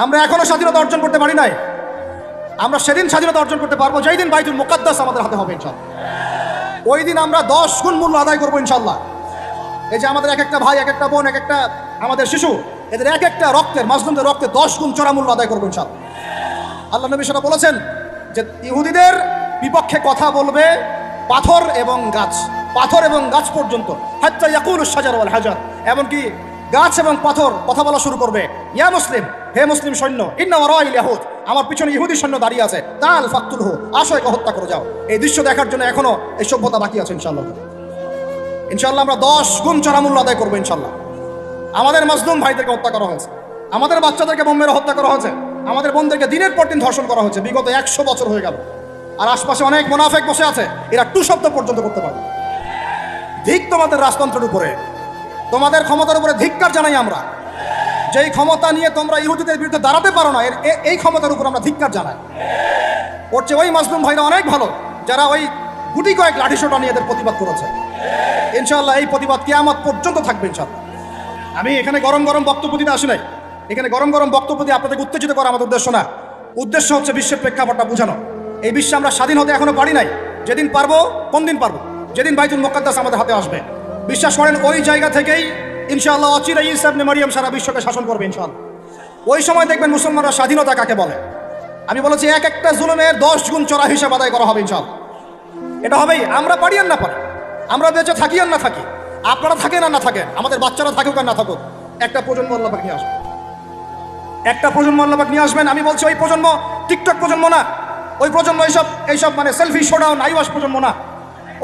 আমরা এখনো স্বাধীনতা অর্জন করতে পারি নাই। আমরা সেদিন স্বাধীনতা অর্জন করতে পারবো যেই দিন বাইতুল মুকাদ্দাস আমাদের হাতে হবে ইনশাআল্লাহ। ওই দিন আমরা 10 গুণ মূল্য আদায় করবো ইনশাআল্লাহ। এই যে আমাদের এক একটা ভাই, এক একটা বোন, এক একটা আমাদের শিশু, এদের এক একটা রক্তের, মাজলুমদের রক্তে 10 গুণ চড়া মূল্য আদায় করবো ইনশাআল্লাহ। আল্লাহ নবী সেটা বলেছেন যে ইহুদিদের বিপক্ষে কথা বলবে পাথর এবং গাছ, পাথর এবং গাছ পর্যন্ত, হাত্তা ইয়াকুলুশ শাজার ওয়াল হাজার, এমনকি গাছ এবং পাথর কথা বলা শুরু করবে। ইয়া মুসলিম, হে মুসলিম সৈন্য, ইন্না ওয়ারাইল ইয়াহুদ, আমার পিছনে ইহুদি সৈন্য দাঁড়িয়ে আছে, তাল ফাকতুলহু, আসো একে হত্যা করে যাও। এই দৃশ্য দেখার জন্য এখনো এই সভ্যতা বাকি আছে ইনশাআল্লাহ। ইনশাআল্লাহ আমরা 10 গুণ চড়া মূল্য আদায় করবো ইনশাআল্লাহ। আমাদের মাজলুম ভাইদেরকে হত্যা করা হয়েছে, আমাদের বাচ্চাদেরকে বোম মেরে হত্যা করা হয়েছে, আমাদের বোনদেরকে দিনের পর দিন ধর্ষণ করা হয়েছে, বিগত 100 বছর হয়ে গেল। আর আশপাশে অনেক মুনাফিক বসে আছে, এরা টু শব্দ পর্যন্ত করতে পারে। ধিক তোমাদের রাজতন্ত্রের উপরে, তোমাদের ক্ষমতার উপরে ধিক্কার জানাই আমরা। যেই ক্ষমতা নিয়ে তোমরা ইহুদিদের বিরুদ্ধে দাঁড়াতে পারো না, এই ক্ষমতার উপর আমরা ধিক্কার জানাই। ওর চেয়ে ওই মাজলুম ভাইরা অনেক ভালো, যারা ওই গুটি কয়েক লাঠিসোঁটা নিয়ে এদের প্রতিবাদ করেছে। ইনশাআল্লাহ এই প্রতিবাদ কিয়ামত পর্যন্ত থাকবে ইনশাআল্লাহ। আমি এখানে গরম গরম বক্তব্য দিতে আসি নাই। এখানে গরম গরম বক্তব্য দিয়ে আপনাদেরকে উত্তেজিত করা আমাদের উদ্দেশ্য না। উদ্দেশ্য হচ্ছে বিশ্বের প্রেক্ষাপটটা বোঝানো। এই বিশ্বে আমরা স্বাধীন হতে এখনো পারি নাই। যেদিন পারবো, কোন দিন পারবো? যেদিন বাইতুল মুকাদ্দাস আমাদের হাতে আসবে। বিশ্বাস করেন ওই জায়গা থেকেই ইনশাআল্লাহ অচিরেই ঈসা ইবনে মারিয়াম সারা বিশ্বকে শাসন করবে ইনশাআল্লাহ। ওই সময় দেখবেন মুসলমানরা স্বাধীনতা কাকে বলে। আমি বলেছি এক একটা জুলুমের 10 গুণ চড়া হিসাব আদায় করা হবে ইনশাআল্লাহ। এটা হবেই, আমরা পারি আর না পারি, আমরা বেঁচে থাকি আর না থাকি, আপনারা থাকেন আর না থাকেন, আমাদের বাচ্চারা থাকুক আর না থাকুক, একটা প্রজন্ম আল্লাহ পাক নিয়ে আসবেন। একটা প্রজন্ম আল্লাহ পাক নিয়ে আসবেন। আমি বলছি ওই প্রজন্ম টিকটক প্রজন্ম না, ওই প্রজন্ম এইসব মানে সেলফি শোডাউন আইওয়াস প্রজন্ম না।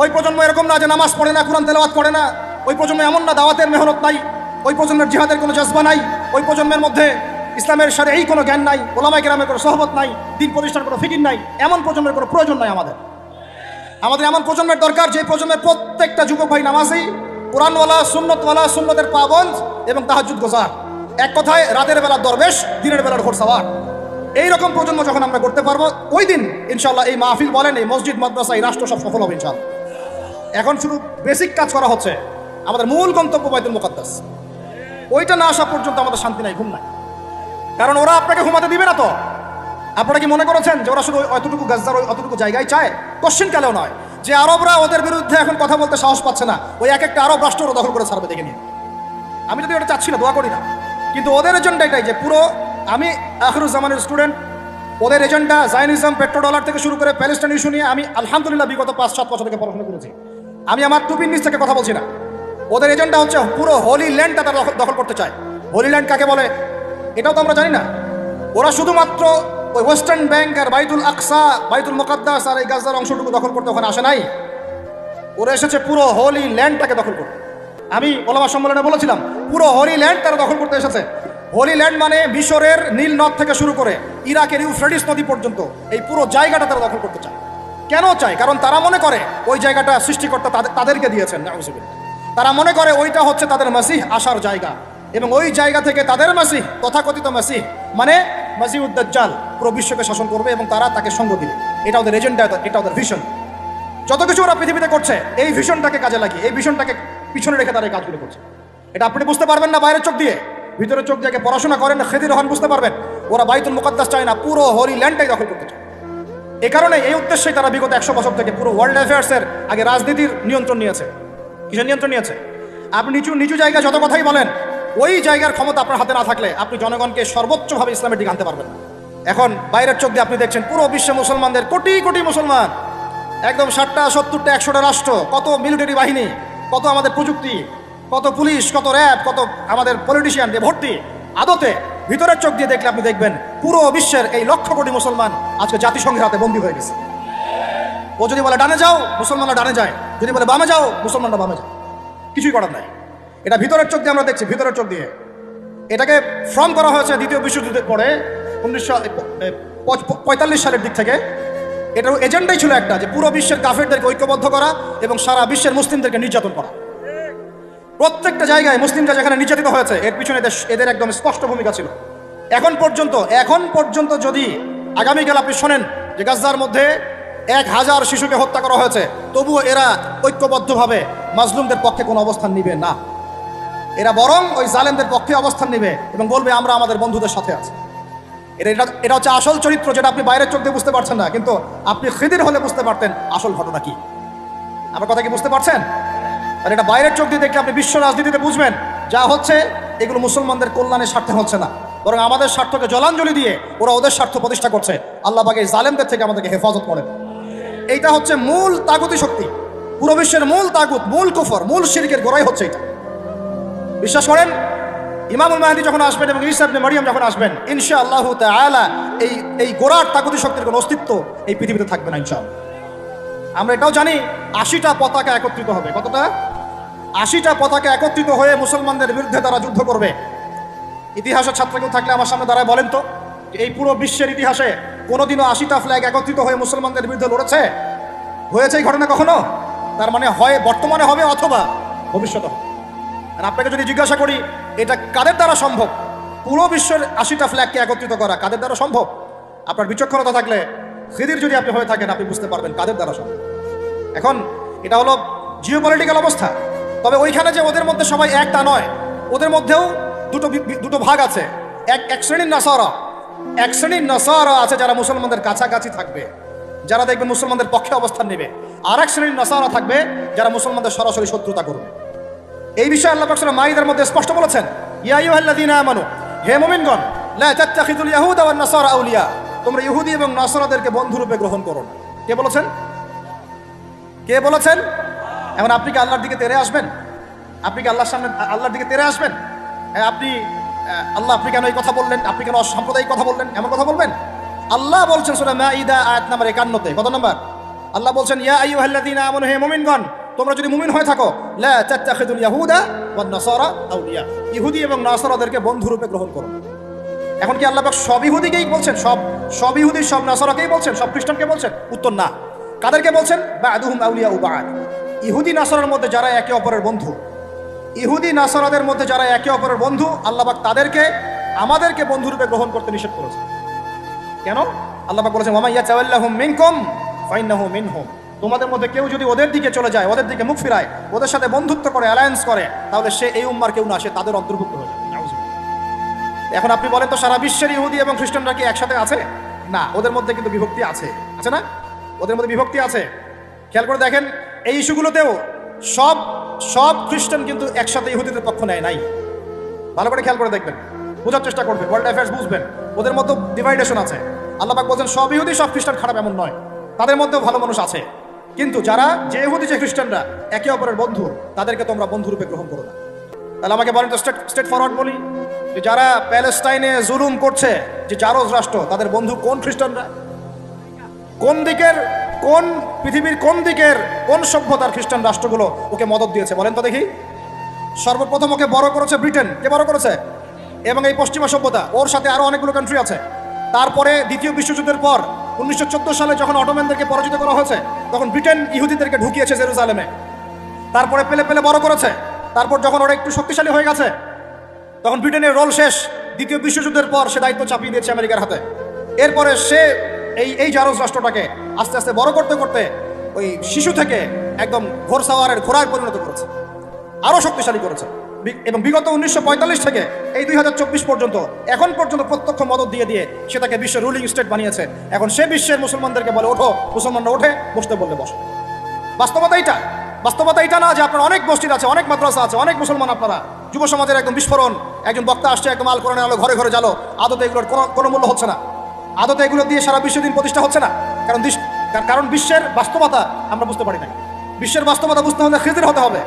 ওই প্রজন্ম এরকম না যে নামাজ পড়ে না, কোরআন তেলাওয়াত করে না। ওই প্রজন্ম এমন না দাওয়াতের মেহনত নাই, ওই প্রজন্মের জিহাদের কোনো জজবা নাই, ওই প্রজন্মের মধ্যে ইসলামের সাথে এই কোনো জ্ঞান নাই, ওলামায়ে কেরামের কোনো সহবত নাই, দিন প্রতিষ্ঠার কোনো ফিকির নাই। এমন প্রজন্মের কোনো প্রয়োজন নাই আমাদের। আমাদের এমন প্রজন্মের দরকার যে প্রজন্মের প্রত্যেকটা যুবক ভাই নামাজি, কোরআনওয়ালা, সুন্নতওয়ালা, সুন্নতের পাবন্দ এবং তাহাজ্জুদ গোজার। এক কথায় রাতের বেলা দরবেশ, দিনের বেলার ঘোড়সওয়ার। এইরকম প্রজন্ম যখন আমরা করতে পারবো, ওই দিন ইনশাআল্লাহ এই মাহফিল বলেন, এই মসজিদ, মাদ্রাসা, এই রাষ্ট্র সব সফল হবে ইনশাআল্লাহ। এখন শুধু বেসিক কাজ করা হচ্ছে, আমাদের মূল গন্তব্য বাইতুল মুকাদ্দাস। ওইটা না আসা পর্যন্ত আমাদের শান্তি নাই, ঘুম নাই। কারণ ওরা আপনাকে ঘুমাতে দিবে না তো। আপনারা কি মনে করেছেন যে ওরা শুধু অতটুকু গাজার অতটুকু জায়গায় চায়? কোশ্চিন কালেও নয় যে আরবরা ওদের বিরুদ্ধে এখন কথা বলতে সাহস পাচ্ছে না, ওই এক একটা আরব রাষ্ট্র ওরা দখল করে ছাড়বে দেখে নিয়ে। আমি যদি ওটা চাচ্ছি না, দোয়া করি না, কিন্তু ওদের এজেন্ডা এটাই যে পুরো, আমি আখিরুজ্জামানের স্টুডেন্ট, ওদের এজেন্ডা জায়নিজম, পেট্রোডলার থেকে শুরু করে প্যালেস্টাইন ইস্যু নিয়ে আমি আলহামদুলিল্লাহ বিগত 5-7 বছর থেকে পড়াশোনা করেছি। আমি আমার টুপির নিচ থেকে কথা বলছি না। ওদের এজেন্ডা হচ্ছে পুরো হোলি ল্যান্ডটা তারা দখল করতে চায়। হোলি ল্যান্ড কাকে বলে এটাও তো আমরা জানি না। ওরা শুধুমাত্র ওই ওয়েস্টার্ন ব্যাংক আর বাইতুল আকসা, বাইতুল মুকাদ্দাস আর এই গাজার অংশটুকু দখল করতে ওখানে আসে নাই। ওরা এসেছে পুরো হোলি ল্যান্ডটাকে দখল করতে। আমি ওলামা সম্মেলনে বলেছিলাম, পুরো হোলি ল্যান্ড তারা দখল করতে এসেছে। হোলি ল্যান্ড মানে মিশরের নীল নদ থেকে শুরু করে ইরাকের ইউফ্রেটিস নদী পর্যন্ত এই পুরো জায়গাটা তারা দখল করতে চায়। কেন চায়? কারণ তারা মনে করে ওই জায়গাটা সৃষ্টিকর্তা তাদেরকে দিয়েছেন। তারা মনে করে ওইটা হচ্ছে তাদের মাসিহ আসার জায়গা, এবং ওই জায়গা থেকে তাদের মাসিহ, তথাকথিত মাসিহ মানে মাসিহুদ দাজ্জাল, পুরো বিশ্বকে শাসন করবে এবং তারা তাকে সঙ্গ দিবে। এটা ওদের এজেন্ডা, এটা ওদের ভিশন। যত কিছু ওরা পৃথিবীতে করছে এই ভিশনটাকে কাজে লাগিয়ে, এই ভিশনটাকে পিছনে রেখে তারা এই কাজগুলো করছে। এটা আপনি বুঝতে পারবেন না বাইরের চোখ দিয়ে, ভিতরের চোখ দিয়ে পড়াশোনা করেন, খেদির রহমান বুঝতে পারবেন। ওরা বাইতুল মুকাদ্দাস চায় না, পুরো হোলি ল্যান্ডটাই দখল করতে চায়। এই কারণে এই উদ্দেশ্যেই তারা বিগত 100 বছর থেকে পুরো ওয়ার্ল্ড অ্যাফেয়ার্সের আগে রাজনীতির নিয়ন্ত্রণ নিয়েছে। কিসের নিয়ন্ত্রণ নিয়েছে? আপনি নিচু জায়গায় যত কথাই বলেন, ওই জায়গার ক্ষমতা আপনার হাতে না থাকলে আপনি জনগণকে সর্বোচ্চভাবে ইসলামের দিকে আনতে পারবেন না। এখন বাইরের চোখ দিয়ে আপনি দেখছেন পুরো বিশ্বে মুসলমানদের, কোটি কোটি মুসলমান, একদম 60টা 70টা 100টা রাষ্ট্র, কত মিলিটারি বাহিনী, কত আমাদের প্রযুক্তি, কত পুলিশ, কত র্যাব, কত আমাদের পলিটিশিয়ান দিয়ে ভর্তি। আদতে ভিতরের চোখ দিয়ে দেখলে আপনি দেখবেন পুরো বিশ্বের এই লক্ষ কোটি মুসলমান আজকে জাতিসংঘের হাতে বন্দী হয়ে গেছে। ও যদি বলে ডানে যাও, মুসলমানরা ডানে যায়, যদি বলে বামে যাও, মুসলমানরা বামে যায়। কিছুই করার নাই। এটা ভিতরের চোখ দিয়ে আমরা দেখছি, ভিতরের চোখ দিয়ে। এটাকে ফর্ম করা হয়েছে দ্বিতীয় বিশ্বযুদ্ধের পরে 1945 সালের দিক থেকে। এটার এজেন্ডাই ছিল একটা, যে পুরো বিশ্বের কাফেরদেরকে ঐক্যবদ্ধ করা এবং সারা বিশ্বের মুসলিমদেরকে নির্যাতন করা। প্রত্যেকটা জায়গায় মুসলিমরা যেখানে নির্যাতিত হয়েছে এর পিছনে এদের একদম স্পষ্ট ভূমিকা ছিল। এখন পর্যন্ত যদি আগামীকাল আপনি শোনেন যে গাজার মধ্যে 1000 শিশুকে হত্যা করা হয়েছে, তবুও এরা ঐক্যবদ্ধভাবে মাজলুমদের পক্ষে কোনো অবস্থান নিবে না। এরা বরং ওই জালেমদের পক্ষে অবস্থান নেবে এবং বলবে আমরা আমাদের বন্ধুদের সাথে আছি। এটা হচ্ছে আসল চরিত্র, যেটা আপনি বাইরের চোখ দিয়ে বুঝতে পারছেন না, কিন্তু আপনি খিদির হলে বুঝতে পারতেন আসল ঘটনা কি। আমার কথা কি বুঝতে পারছেন? আর এটা বাইরের চোখ দিয়ে দেখলে আপনি বিশ্ব রাজনীতিতে বুঝবেন যা হচ্ছে এগুলো মুসলমানদের কল্যাণের স্বার্থে হচ্ছে না, বরং আমাদের স্বার্থকে জলাঞ্জলি দিয়ে ওরা ওদের স্বার্থ প্রতিষ্ঠা করছে। আল্লাহ পাক এই জালেমদের থেকে আমাদেরকে হেফাজত করেন। এইটা হচ্ছে মূল তাগুতি শক্তি, পুরো বিশ্বের মূল তাগুত, মূল কুফর, মূল শিরকের গোড়াই হচ্ছে এটা। বিশ্বাস করেন ইমামুল মাহদী যখন আসবেন এবং ঈসা ইবনে মারইয়াম যখন আসবেন, ইনশাআল্লাহু তাআলা এই গোড়ার তাগুতি শক্তির কোনো অস্তিত্ব এই পৃথিবীতে থাকবে না ইনশাআল্লাহ। আমরা এটাও জানি 80টা পতাকা একত্রিত হবে। কতটা? 80টা পতাকা একত্রিত হয়ে মুসলমানদের বিরুদ্ধে তারা যুদ্ধ করবে। ইতিহাসের ছাত্র কেউ থাকলে আমার সামনে দাঁড়ায় বলেন তো, এই পুরো বিশ্বের ইতিহাসে কোনোদিনও 80টা ফ্ল্যাগ একত্রিত হয়ে মুসলমানদের বিরুদ্ধে লড়েছে? হয়েছে এই ঘটনা কখনো? তার মানে হয় বর্তমানে হবে অথবা ভবিষ্যতে হবে। আর আপনাকে যদি জিজ্ঞাসা করি এটা কাদের দ্বারা সম্ভব, পুরো বিশ্বের 80টা ফ্ল্যাগকে একত্রিত করা কাদের দ্বারা সম্ভব? আপনার বিচক্ষণতা থাকলে, খিদির যদি আপনি হয়ে থাকেন, আপনি বুঝতে পারবেন কাদের দ্বারা সম্ভব। এখন এটা হলো জিওপলিটিক্যাল অবস্থা। তবে ওইখানে যে ওদের মধ্যে সবাই এক তা নয়, ওদের মধ্যেও দুটো ভাগ আছে। এক শ্রেণীর নাসারা আছে যারা মুসলমানদের কাছাকাছি থাকবে, যারা দেখবে মুসলমানদের পক্ষে অবস্থান নেবে। আর এক শ্রেণীর নাসারা থাকবে যারা মুসলমানদের সরাসরি শত্রুতা করবে। এই বিষয়ে আল্লাহ পাক সূরা মাইদার মধ্যে স্পষ্ট বলেছেন, ইয়া আইয়ুহাল্লাযীনা আমানু, হে মুমিনগণ, লা তাত্তাখিযুল ইয়াহুদা ওয়ান নাসারা আউলিয়া, তোমরা ইহুদি এবং নাসারাদেরকে বন্ধুরূপে গ্রহণ করো না। কে বলেছেন? কে বলেছেন? এখন আপনি কি আল্লাহর দিকে তেরে আসবেন? আপনি কি আল্লাহর সামনে আল্লাহর দিকে তেরে আসবেন? আপনি আল্লাহ আপনি কেন এই কথা বললেন, আপনি কেন অসাম্প্রদায়িক কথা বললেন, এমন কথা বলবেন? আল্লাহ বলছেন সূরা মাইদা আয়াত নাম্বার 51-তে, কত নাম্বার? আল্লাহ বলছেন, ইয়া আইয়ুহাল্লাযীনা আমানু, হে মুমিনগণ, তোমরা যদি মুমিন হয়ে থাকো, লা তাত্তাখিযুল ইয়াহুদা ওয়ান নাসারা আউলিয়া, ইহুদি এবং নাসারাদেরকে বন্ধুরূপে গ্রহণ করো। এখন কি আল্লাহ পাক সব ইহুদিকেই বলছেন, সব ইহুদি সব নাসারাকেই বলছেন, সব খ্রিস্টানকে বলছেন? উত্তর না। কাদেরকে বলছেন? বা'দুহুম আউলিয়াউ বা'দ, ইহুদি নাসারার মধ্যে যারা একে অপরের বন্ধু, ইহুদি নাসারাদের মধ্যে যারা একে অপরের বন্ধু, আল্লাহ পাক তাদেরকে আমাদেরকে বন্ধুরূপে গ্রহণ করতে নিষেধ করেছেন। কেন? আল্লাহ পাক বলেছেন, ওয়া মাইয়া তাওয়াল্লাহুম মিনকুম ফাইন্নাহু মিনহুম, তোমাদের মধ্যে কেউ যদি ওদের দিকে চলে যায়, ওদের দিকে মুখ ফিরায়, ওদের সাথে বন্ধুত্ব করে, অ্যালায়েন্স করে, তাহলে সে এই উম্মার কেউ না, সে তাদের অন্তর্ভুক্ত হয়ে যাবে। এখন আপনি বলেন তো, সারা বিশ্বের ইহুদি এবং খ্রিস্টানরা কি একসাথে আছে? না, ওদের মধ্যে কিন্তু বিভক্তি আছে, আছে না? ওদের মধ্যে বিভক্তি আছে। খেয়াল করে দেখেন, এই ইস্যুগুলোতেও সব খ্রিস্টান কিন্তু একসাথে ইহুদিদের পক্ষ নেয় নাই। ভালো করে খেয়াল করে দেখবেন, বোঝার চেষ্টা করবেন, ওয়ার্ল্ড অ্যাফেয়ার্স বুঝবেন। ওদের মধ্যে ডিভাইডেশন আছে। আল্লাহ পাক বলছেন সব ইহুদি সব খ্রিস্টান খারাপ এমন নয়, তাদের মধ্যেও ভালো মানুষ আছে। কিন্তু যে ইহুদি যে খ্রিস্টানরা একে অপরের বন্ধু, তাদেরকে তোমরা বন্ধুরূপে গ্রহণ করো না। তাহলে আমাকে বলেন তো, স্টেট ফরওয়ার্ড বলি, যে যারা প্যালেস্টাইনে জুলুম করছে, যে জারজ রাষ্ট্র, তাদের বন্ধু কোন খ্রিস্টানরা? কোন পৃথিবীর কোন সভ্যতার খ্রিস্টান রাষ্ট্রগুলো ওকে মদত দিয়েছে বলেন তো দেখি? সর্বপ্রথম ওকে বড় করেছে ব্রিটেন। কে বড় করেছে? এবং এই পশ্চিমা সভ্যতা, ওর সাথে আরো অনেকগুলো কান্ট্রি আছে। তারপরে দ্বিতীয় বিশ্বযুদ্ধের পর 1914 সালে যখন অটোম্যানদেরকে পরাজিত করা হয়েছে, তখন ব্রিটেন ইহুদিদেরকে ঢুকিয়েছে জেরুজালেমে। তারপরে পেলে বড় করেছে। তারপর যখন ওরা একটু শক্তিশালী হয়ে গেছে, তখন ব্রিটেনের রোল শেষ। দ্বিতীয় বিশ্বযুদ্ধের পর সে দায়িত্ব চাপিয়ে দিয়েছে আমেরিকার হাতে। এরপরে সে এই জারজ রাষ্ট্রটাকে আস্তে আস্তে বড় করতে করতে ওই শিশু থেকে একদম ঘোড়সাওয়ারের ঘোড়ায় পরিণত করেছে, আরও শক্তিশালী করেছে। এবং বিগত 1945 থেকে এই 2024 পর্যন্ত, এখন পর্যন্ত প্রত্যক্ষ মদত দিয়ে সেটাকে বিশ্বের রুলিং স্টেট বানিয়েছে। এখন সে বিশ্বের মুসলমানদেরকে বলে, ওঠো, মুসলমানরা ওঠে, বসতে বললে বসো। বাস্তবতা এটা না যে আপনার অনেক মসজিদ আছে, অনেক মাদ্রাসা আছে, অনেক মুসলমান, আপনারা যুব সমাজের একদম বিস্ফোরণ, একজন বক্তা আসছে, একদম আল কোরআনের আলো ঘরে ঘরে জ্বালো। আদতে এগুলোর কোনো মূল্য হচ্ছে না। আদতে এগুলো দিয়ে সারা বিশ্ব দিন প্রতিষ্ঠা হচ্ছে না। কারণ বিশ্বের বাস্তবতা আমরা বুঝতে পারি না। বিশ্বের বাস্তবতা বুঝতে হলে খিজির হতে হবে।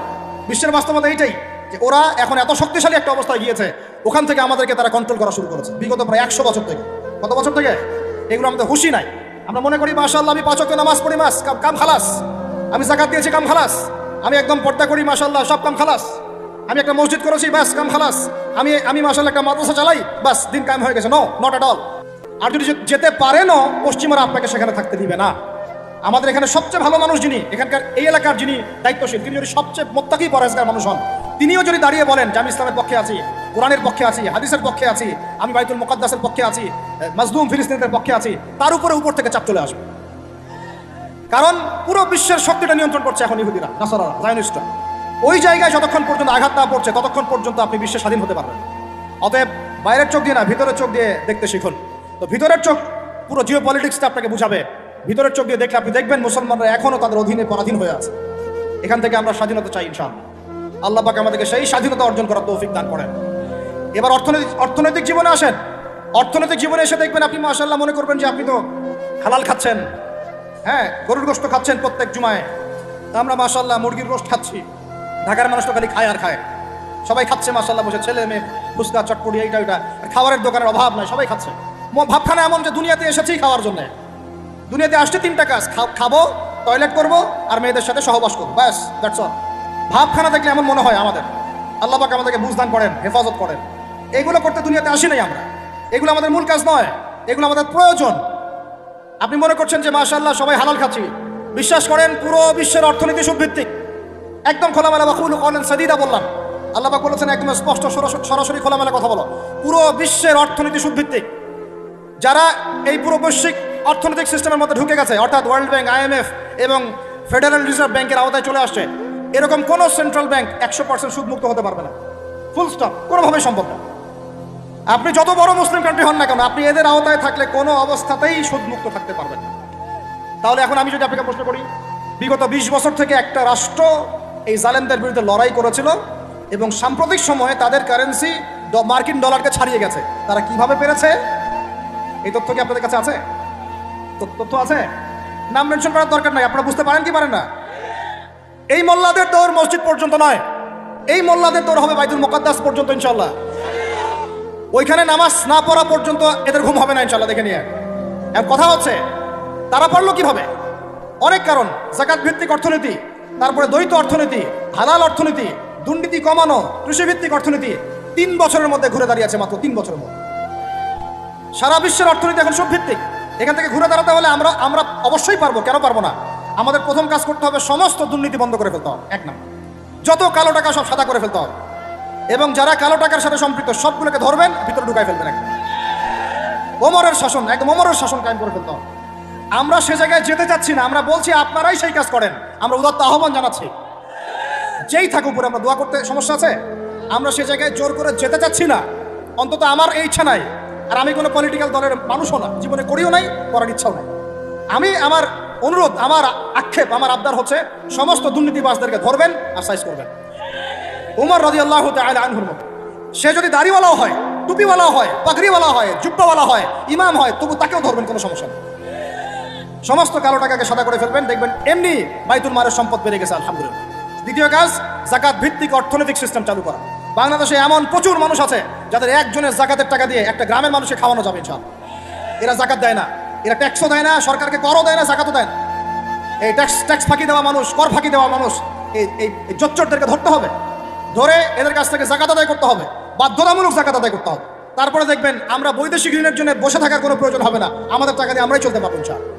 বিশ্বের বাস্তবতা এইটাই যে ওরা এখন এত শক্তিশালী একটা অবস্থায় গিয়েছে, ওখান থেকে আমাদেরকে তারা কন্ট্রোল করা শুরু করেছে বিগত প্রায় 100 বছর থেকে। কত বছর থেকে? এগুলো আমাদের হুঁশি নাই। আমরা মনে করি মাশাআল্লাহ, আমি 5 ওয়াক্ত নামাজ পড়ি, মাস কাম খালাস, আমি যাকাত দিয়েছি, কাম খালাস, আমি একদম পর্দা করি, মাশাআল্লাহ, সব কাম খালাস, আমি একটা মসজিদ করেছি, বাস কাম খালাস, আমি মাশাআল্লাহ একটা মাদ্রাসা চালাই, বাস দিন কায়েম হয়ে গেছে। No, not at all. আর যদি যেতে পারেনও, পশ্চিমারা আপনাকে সেখানে থাকতে দিবে না। আমাদের এখানে সবচেয়ে ভালো মানুষ যিনি, এখানকার এই এলাকার যিনি দায়িত্বশীল, তিনি যদি সবচেয়ে মুত্তাকি পরহেজগার মানুষ হন, তিনিও যদি দাঁড়িয়ে বলেন যে আমি ইসলামের পক্ষে আছি, কোরআনের পক্ষে আছি, হাদিসের পক্ষে আছি, আমি বাইতুল মুকাদ্দাসের পক্ষে আছি, মাজলুম ফিলিস্তিনিদের পক্ষে আছি, তার উপর থেকে চাপ চলে আসবে। কারণ পুরো বিশ্বের শক্তিটা নিয়ন্ত্রণ করছে এখন ইহুদিরা, নাসারারা, জায়নিস্টরা। ওই জায়গায় যতক্ষণ পর্যন্ত আঘাত না পড়ছে, ততক্ষণ পর্যন্ত আপনি বিশ্বে স্বাধীন হতে পারবেন। অতএব বাইরের চোখ দিয়ে না, ভিতরের চোখ দিয়ে দেখতে শিখুন। তো ভিতরের চোখ পুরো জিও পলিটিক্সটা আপনাকে বুঝাবে। ভিতরের চোখ দিয়ে দেখলে আপনি দেখবেন মুসলমানরা এখনও তাদের অধীনে পরাধীন হয়ে আছে। এখান থেকে আমরা স্বাধীনতা চাই ইনশাআল্লাহ। আল্লাহ পাক আমাদেরকে সেই স্বাধীনতা অর্জন করার তৌফিক দান করেন। এবার অর্থনৈতিক জীবনে আসেন। অর্থনৈতিক জীবনে এসে দেখবেন আপনি মাশাআল্লাহ মনে করবেন যে আপনি তো হালাল খাচ্ছেন, হ্যাঁ গরুর গোশত খাচ্ছেন প্রত্যেক জুমায়। আমরা মাশাআল্লাহ মুরগির গোশত খাচ্ছি। ঢাকার মানুষ তো খালি খায় আর খায়, সবাই খাচ্ছে মাশাআল্লাহ বসে, ছেলে মেয়ে ফুচকা চটপটি এইটা ওইটা, খাবারের দোকানের অভাব নাই, সবাই খাচ্ছে। ভাবখানা এমন যে দুনিয়াতে এসেছি খাওয়ার জন্য। দুনিয়াতে আসছে তিনটা কাজ, খাবো, টয়লেট করবো আর মেয়েদের সাথে সহবাস করবো, ব্যাস দ্যাটস অল। ভাবখানা দেখলে এমন মনে হয় আমাদের। আল্লাহ পাক আমাদেরকে বুঝদান করেন, হেফাজত করেন। এগুলো করতে দুনিয়াতে আসি নাই আমরা, এগুলো আমাদের মূল কাজ নয়, এগুলো আমাদের প্রয়োজন। আপনি মনে করছেন যে মাশাআল্লাহ সবাই হালাল খাচ্ছি, বিশ্বাস করেন পুরো বিশ্বের অর্থনীতি সুদভিত্তিক। একদম খোলামেলা ওয়াকুলু কওলান সাদীদা বললাম, আল্লাহ পাক বলেছেন একদম স্পষ্ট সরাসরি খোলামেলা কথা বলো। পুরো বিশ্বের অর্থনীতি সুদভিত্তিক। যারা এই পুরো বৈশ্বিক অর্থনৈতিক সিস্টেমের মধ্যে ঢুকে গেছে, অর্থাৎ ওয়ার্ল্ড ব্যাংক, IMF এবং ফেডারেল রিজার্ভ ব্যাংকের আওতায় চলে আসছে, এরকম কোনো সেন্ট্রাল ব্যাংক 100% সুদমুক্ত হতে পারবে না। ফুল স্টপ, কোনোভাবেই সম্ভব না। আপনি যত বড় মুসলিম কান্ট্রি হন না কেন, আপনি এদের আওতায় থাকলে কোনো অবস্থাতেই সুদমুক্ত থাকতে পারবেন না। তাহলে এখন আমি যদি আপনাকে প্রশ্ন করি, বিগত 20 বছর থেকে একটা রাষ্ট্র এই জালেমদের বিরুদ্ধে লড়াই করেছিল এবং সাম্প্রতিক সময়ে তাদের কারেন্সি মার্কিন ডলারকে ছাড়িয়ে গেছে, তারা কিভাবে পেরেছে? এই তথ্য কি আপনাদের কাছে আছে? তথ্য আছে? নাম মেনশন করার দরকার নাই, আপনারা বুঝতে পারেন কি পারেন না? এই মোল্লাদের দৌড় মসজিদ পর্যন্ত নয়, এই মোল্লাদের দৌড় হবে বাইতুল মুকাদ্দাস পর্যন্ত ইনশাআল্লাহ। ওইখানে নামাজ না পড়া পর্যন্ত এদের ঘুম হবে না ইনশাআল্লাহ। দেখে নিয়ে এখন কথা হচ্ছে তারা পারলো কিভাবে? অনেক কারণ, যাকাত ভিত্তিক অর্থনীতি, তারপরে দ্বৈত অর্থনীতি, হালাল অর্থনীতি, দুর্নীতি কমানো, কৃষিভিত্তিক অর্থনীতি। 3 বছরের মধ্যে ঘুরে দাঁড়িয়েছে, মাত্র 3 বছরের মধ্যে। সারা বিশ্বের অর্থনীতি এখন সব ভিত্তিক। এখান থেকে ঘুরে দাঁড়াতে হলে আমরা অবশ্যই পারবো, কেন পারবো না? আমাদের প্রথম কাজ করতে হবে সমস্ত দুর্নীতি বন্ধ করে ফেলতে হবে। 1 নম্বর, যত কালো টাকা সব সাদা করে ফেলতে হবে এবং যারা কালো টাকার সাথে সম্পৃক্ত সবগুলোকে ধরবেন, ভিতরে ঢুকাই ফেলবেন। একদম ওমরের শাসন, একদম ওমরের শাসন কায়েম করে ফেলতে হবে। আমরা সে জায়গায় যেতে চাচ্ছি না, আমরা বলছি আপনারাই সেই কাজ করেন। আমরা উদাত্ত আহ্বান জানাচ্ছি, যেই থাকুক উপরে, আমরা দোয়া করতে সমস্যা আছে? আমরা সে জায়গায় জোর করে যেতে চাচ্ছি না, অন্তত আমার এই ইচ্ছা নাই। আর আমি কোনো পলিটিক্যাল দলের মানুষও না, জীবনে করিও নাই, করার ইচ্ছাও নাই। আমি আমার অনুরোধ, আমার আক্ষেপ, আমার আবদার হচ্ছে সমস্ত দুর্নীতিবাজদেরকে ধরবেন আর সাইজ করবেন। উমর রাদিয়াল্লাহু তাআলা আনহুর মতো সে যদি দাড়িওয়ালাও হয়, টুপিওয়ালাও হয়, পাগড়িওয়ালা হয়, জুব্বাওয়ালা হয়, ইমাম হয়, তবু তাকেও ধরবেন, কোনো সমস্যা নেই। সমস্ত কালো টাকাকে সাদা করে ফেলবেন, দেখবেন এমনি বাইতুল মালের সম্পদ বেড়ে গেছে আলহামদুলিল্লাহ। দ্বিতীয় কাজ, যাকাত ভিত্তিক অর্থনৈতিক সিস্টেম চালু করা। বাংলাদেশে এমন প্রচুর মানুষ আছে যাদের একজনের যাকাতের টাকা দিয়ে একটা গ্রামের মানুষকে খাওয়ানো যাবে ইনশাআল্লাহ। এরা যাকাত দেয় না, এরা ট্যাক্সও দেয় না, সরকারকে করও দেয় না, যাকাতও দেয় না। এই ট্যাক্স ফাঁকি দেওয়া মানুষ, কর ফাঁকি দেওয়া মানুষ, এই জোচ্চরদেরকে ধরতে হবে, ধরে এদের কাছ থেকে যাকাত আদায় করতে হবে, বাধ্যতামূলক যাকাত আদায় করতে হবে। তারপরে দেখবেন আমরা বৈদেশিক ঋণের জন্য বসে থাকার কোনো প্রয়োজন হবে না, আমাদের টাকা দিয়ে আমরাই চলতে পারবো ইনশাআল্লাহ।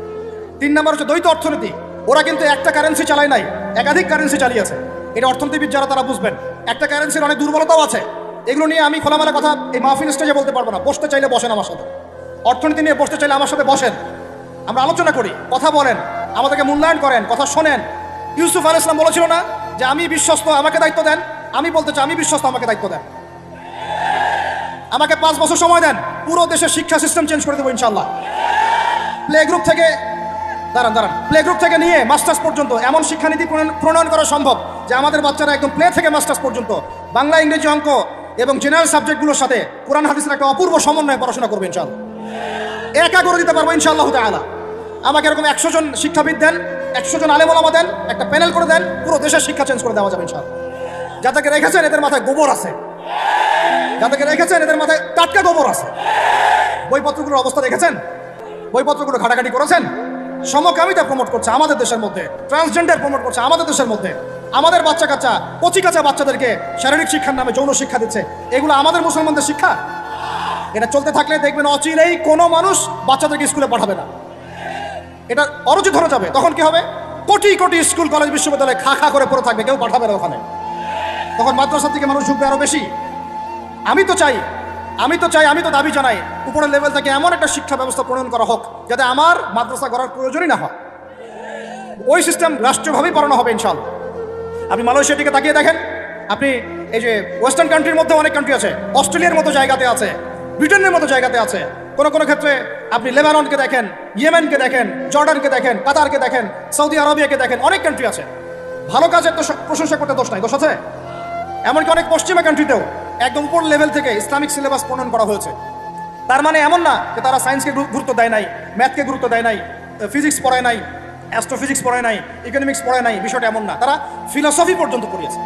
3 নম্বর হচ্ছে দ্বৈত অর্থনীতি। ওরা কিন্তু একটা কারেন্সি চালায় নাই, একাধিক কারেন্সি চালিয়েছে। এটা অর্থনীতিবিদ যারা তারা বুঝবেন। একটা কারেন্সির অনেক দুর্বলতাও আছে, এগুলো নিয়ে আমি খোলামেলা কথা এই মাহফিল স্টেজে বলতে পারবো না। বসতে চাইলে বসেন আমার সাথে, অর্থনীতি নিয়ে বসতে চাইলে আমার সাথে বসেন, আমরা আলোচনা করি, কথা বলেন, আমাদেরকে মূল্যায়ন করেন, কথা শোনেন। ইউসুফ আলাইহিস সালাম বলেছিল না যে আমি বিশ্বস্ত, আমাকে দায়িত্ব দেন? আমি বলতে চাই আমি বিশ্বস্ত, আমাকে দায়িত্ব দেন। আমাকে 5 বছর সময় দেন, পুরো দেশের শিক্ষা সিস্টেম চেঞ্জ করে দেবো ইনশাআল্লাহ। প্লে গ্রুপ থেকে প্লে গ্রুপ থেকে নিয়ে মাস্টার্স পর্যন্ত এমন শিক্ষানীতি প্রণয়ন করা সম্ভব যে আমাদের বাচ্চারা একদম প্লে থেকে মাস্টার্স পর্যন্ত বাংলা, ইংরেজি, অঙ্ক এবং জেনারেল সাবজেক্টগুলোর সাথে কোরআন হাদিসের একটা অপূর্ব সমন্বয়ে পড়াশোনা করবে ইনশাআল্লাহ। একা করে দিতে পারবো ইনশাআল্লাহ তাআলা। আমাকে এরকম 100 জন শিক্ষাবিদ দেন, 100 জন আলেম ওলামা দেন, একটা প্যানেল করে দেন, পুরো দেশের শিক্ষা চেঞ্জ করে দেওয়া যাবে ইনশাআল্লাহ। যাদেরকে রেখেছেন এদের মাথায় গোবর আছে, যাদেরকে রেখেছেন এদের মাথায় টাটকা গোবর আছে। বইপত্রগুলোর অবস্থা দেখেছেন? বইপত্রগুলো ঘাটাঘাটি করেছেন? সমকামিতা প্রমোট করছে আমাদের দেশের মধ্যে, ট্রান্সজেন্ডার প্রমোট করছে আমাদের দেশের মধ্যে, আমাদের বাচ্চা কাচ্চা, কচি কাঁচা বাচ্চাদেরকে শারীরিক শিক্ষার নামে যৌন শিক্ষা দিচ্ছে। এগুলো আমাদের মুসলমানদের শিক্ষা? এটা চলতে থাকলে দেখবেন অচিরেই কোনো মানুষ বাচ্চাদেরকে স্কুলে পাঠাবে না, এটা অরুচি ধরে যাবে। তখন কি হবে? কোটি কোটি স্কুল, কলেজ, বিশ্ববিদ্যালয় খা খা করে পড়ে থাকবে, কেউ পাঠাবে না ওখানে। তখন মাদ্রাসা থেকে মানুষ ঢুকবে আরো বেশি। আমি তো চাই, আমি তো দাবি জানাই উপরের লেভেল থেকে এমন একটা শিক্ষা ব্যবস্থা প্রণয়ন করা হোক যাতে আমার মাদ্রাসা করার প্রয়োজনই না হয়। ওই সিস্টেম রাষ্ট্রীয়ভাবেই পড়ানো হবে ইনশাআল্লাহ। আপনি মালয়েশিয়ার দিকে তাকিয়ে দেখেন, আপনি এই যে ওয়েস্টার্ন কান্ট্রির মধ্যে অনেক কান্ট্রি আছে, অস্ট্রেলিয়ার মতো জায়গাতে আছে, ব্রিটেনের মতো জায়গাতে আছে। কোনো কোনো ক্ষেত্রে আপনি লেবাননকে দেখেন, ইয়েমেনকে দেখেন, জর্ডানকে দেখেন, কাতারকে দেখেন, সৌদি আরবিয়াকে দেখেন, অনেক কান্ট্রি আছে। ভালো কাজের তো প্রশংসা করতে দোষ নাই, দোষ আছে? এমনকি অনেক পশ্চিমা কান্ট্রিতেও একদম উপর লেভেল থেকে ইসলামিক সিলেবাস প্রণয়ন করা হয়েছে। তার মানে এমন না যে তারা সায়েন্সকে গুরুত্ব দেয় নাই, ম্যাথকে গুরুত্ব দেয় নাই, ফিজিক্স পড়ায় নাই, অ্যাস্ট্রোফিজিক্স পড়ায় নাই, ইকোনমিক্স পড়ায় নাই, বিষয়টা এমন না। তারা ফিলসফি পর্যন্ত পড়িয়েছে।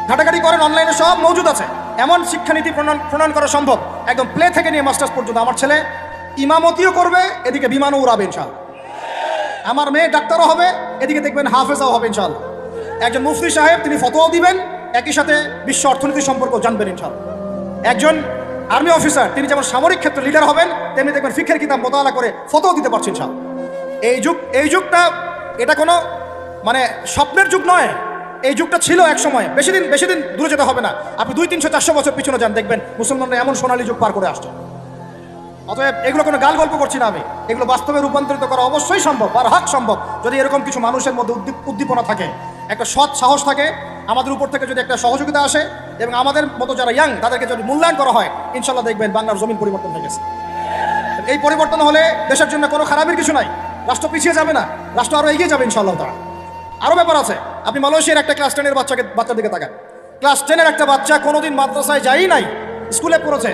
ঘাটাঘাটি করেন, অনলাইনে সব মজুদ আছে। এমন শিক্ষানীতি প্রণয়ন করা সম্ভব, একদম প্লে থেকে নিয়ে মাস্টার্স পর্যন্ত। আমার ছেলে ইমামতিও করবে, এদিকে বিমানও উড়াবে ইনশাআল্লাহ। আমার মেয়ে ডাক্তারও হবে, এদিকে দেখবেন হাফেজাও হবে ইনশাআল্লাহ। একজন মুফতি সাহেব, তিনি ফতোয়াও দিবেন, একই সাথে বিশ্ব অর্থনীতি সম্পর্ক জানবেন ইনশাআল্লাহ। একজন আর্মি অফিসার, তিনি যেমন সামরিক ক্ষেত্রে লিডার হবেন, তেমনি দেখবেন ফিকহের কিতাব মোতালা করে ফতোয়া দিতে পারছেন ইনশাআল্লাহ। এই যুগটা এটা কোনো মানে স্বপ্নের যুগ নয়। এই যুগটা ছিল এক সময়। বেশি দিন দূরে যেতে হবে না, আপনি 200-300-400 বছর পিছনে যান, দেখবেন মুসলমানরা এমন সোনালী যুগ পার করে আসছে। অতএব এগুলো কোনো গাল গল্প করছি না আমি, এগুলো বাস্তবে রূপান্তরিত করা অবশ্যই সম্ভব, বারহাক সম্ভব, যদি এরকম কিছু মানুষের মধ্যে উদ্দীপনা থাকে, একটা সৎ সাহস থাকে, আমাদের উপর থেকে যদি একটা সহযোগিতা আসে, এবং আমাদের মতো যারা ইয়াং তাদেরকে যদি মূল্যায়ন করা হয়, ইনশাল্লাহ দেখবেন বাংলার জমিন পরিবর্তন হয়ে গেছে। এই পরিবর্তন হলে দেশের জন্য কোনো খারাপের কিছু নাই, রাষ্ট্র পিছিয়ে যাবে না, রাষ্ট্র আরও এগিয়ে যাবে ইনশাল্লাহ তারা। আরও ব্যাপার আছে। আপনি মালয়েশিয়ার একটা ক্লাস 10-এর বাচ্চার দিকে তাকান। ক্লাস 10-এর একটা বাচ্চা কোনোদিন মাদ্রাসায় যাই নাই, স্কুলে পড়েছে,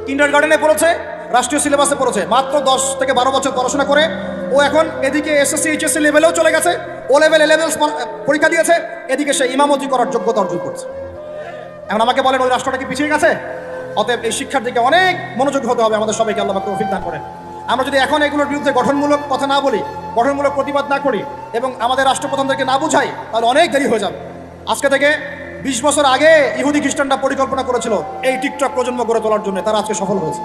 কিন্ডারগার্টেনে পড়েছে, রাষ্ট্রীয় সিলেবাসে পড়েছে, মাত্র 10 থেকে 12 বছর পড়াশোনা করে ও এখন এদিকে এসএসসি এইচএসসি লেভেলেও চলে গেছে, ও লেভেল এ লেভেল পরীক্ষা দিয়েছে, এদিকে সে ইমামতি করার যোগ্যতা অর্জন করছে। এখন আমাকে বলেন, ওই রাষ্ট্রটা কি পিছিয়ে গেছে? অতএব এই শিক্ষার দিকে অনেক মনোযোগী হতে হবে আমাদের সবাইকে। আল্লাহ তৌফিক দান করেন। আমরা যদি এখন এগুলোর বিরুদ্ধে গঠনমূলক কথা না বলি, গঠনমূলক প্রতিবাদ না করি, এবং আমাদের রাষ্ট্রপ্রধানদেরকে না বুঝাই, তাহলে অনেক দেরি হয়ে যাবে। আজকে থেকে 20 বছর আগে ইহুদি খ্রিস্টানরা পরিকল্পনা করেছিল এই টিকটক প্রজন্ম গড়ে তোলার জন্য, তারা আজকে সফল হয়েছে।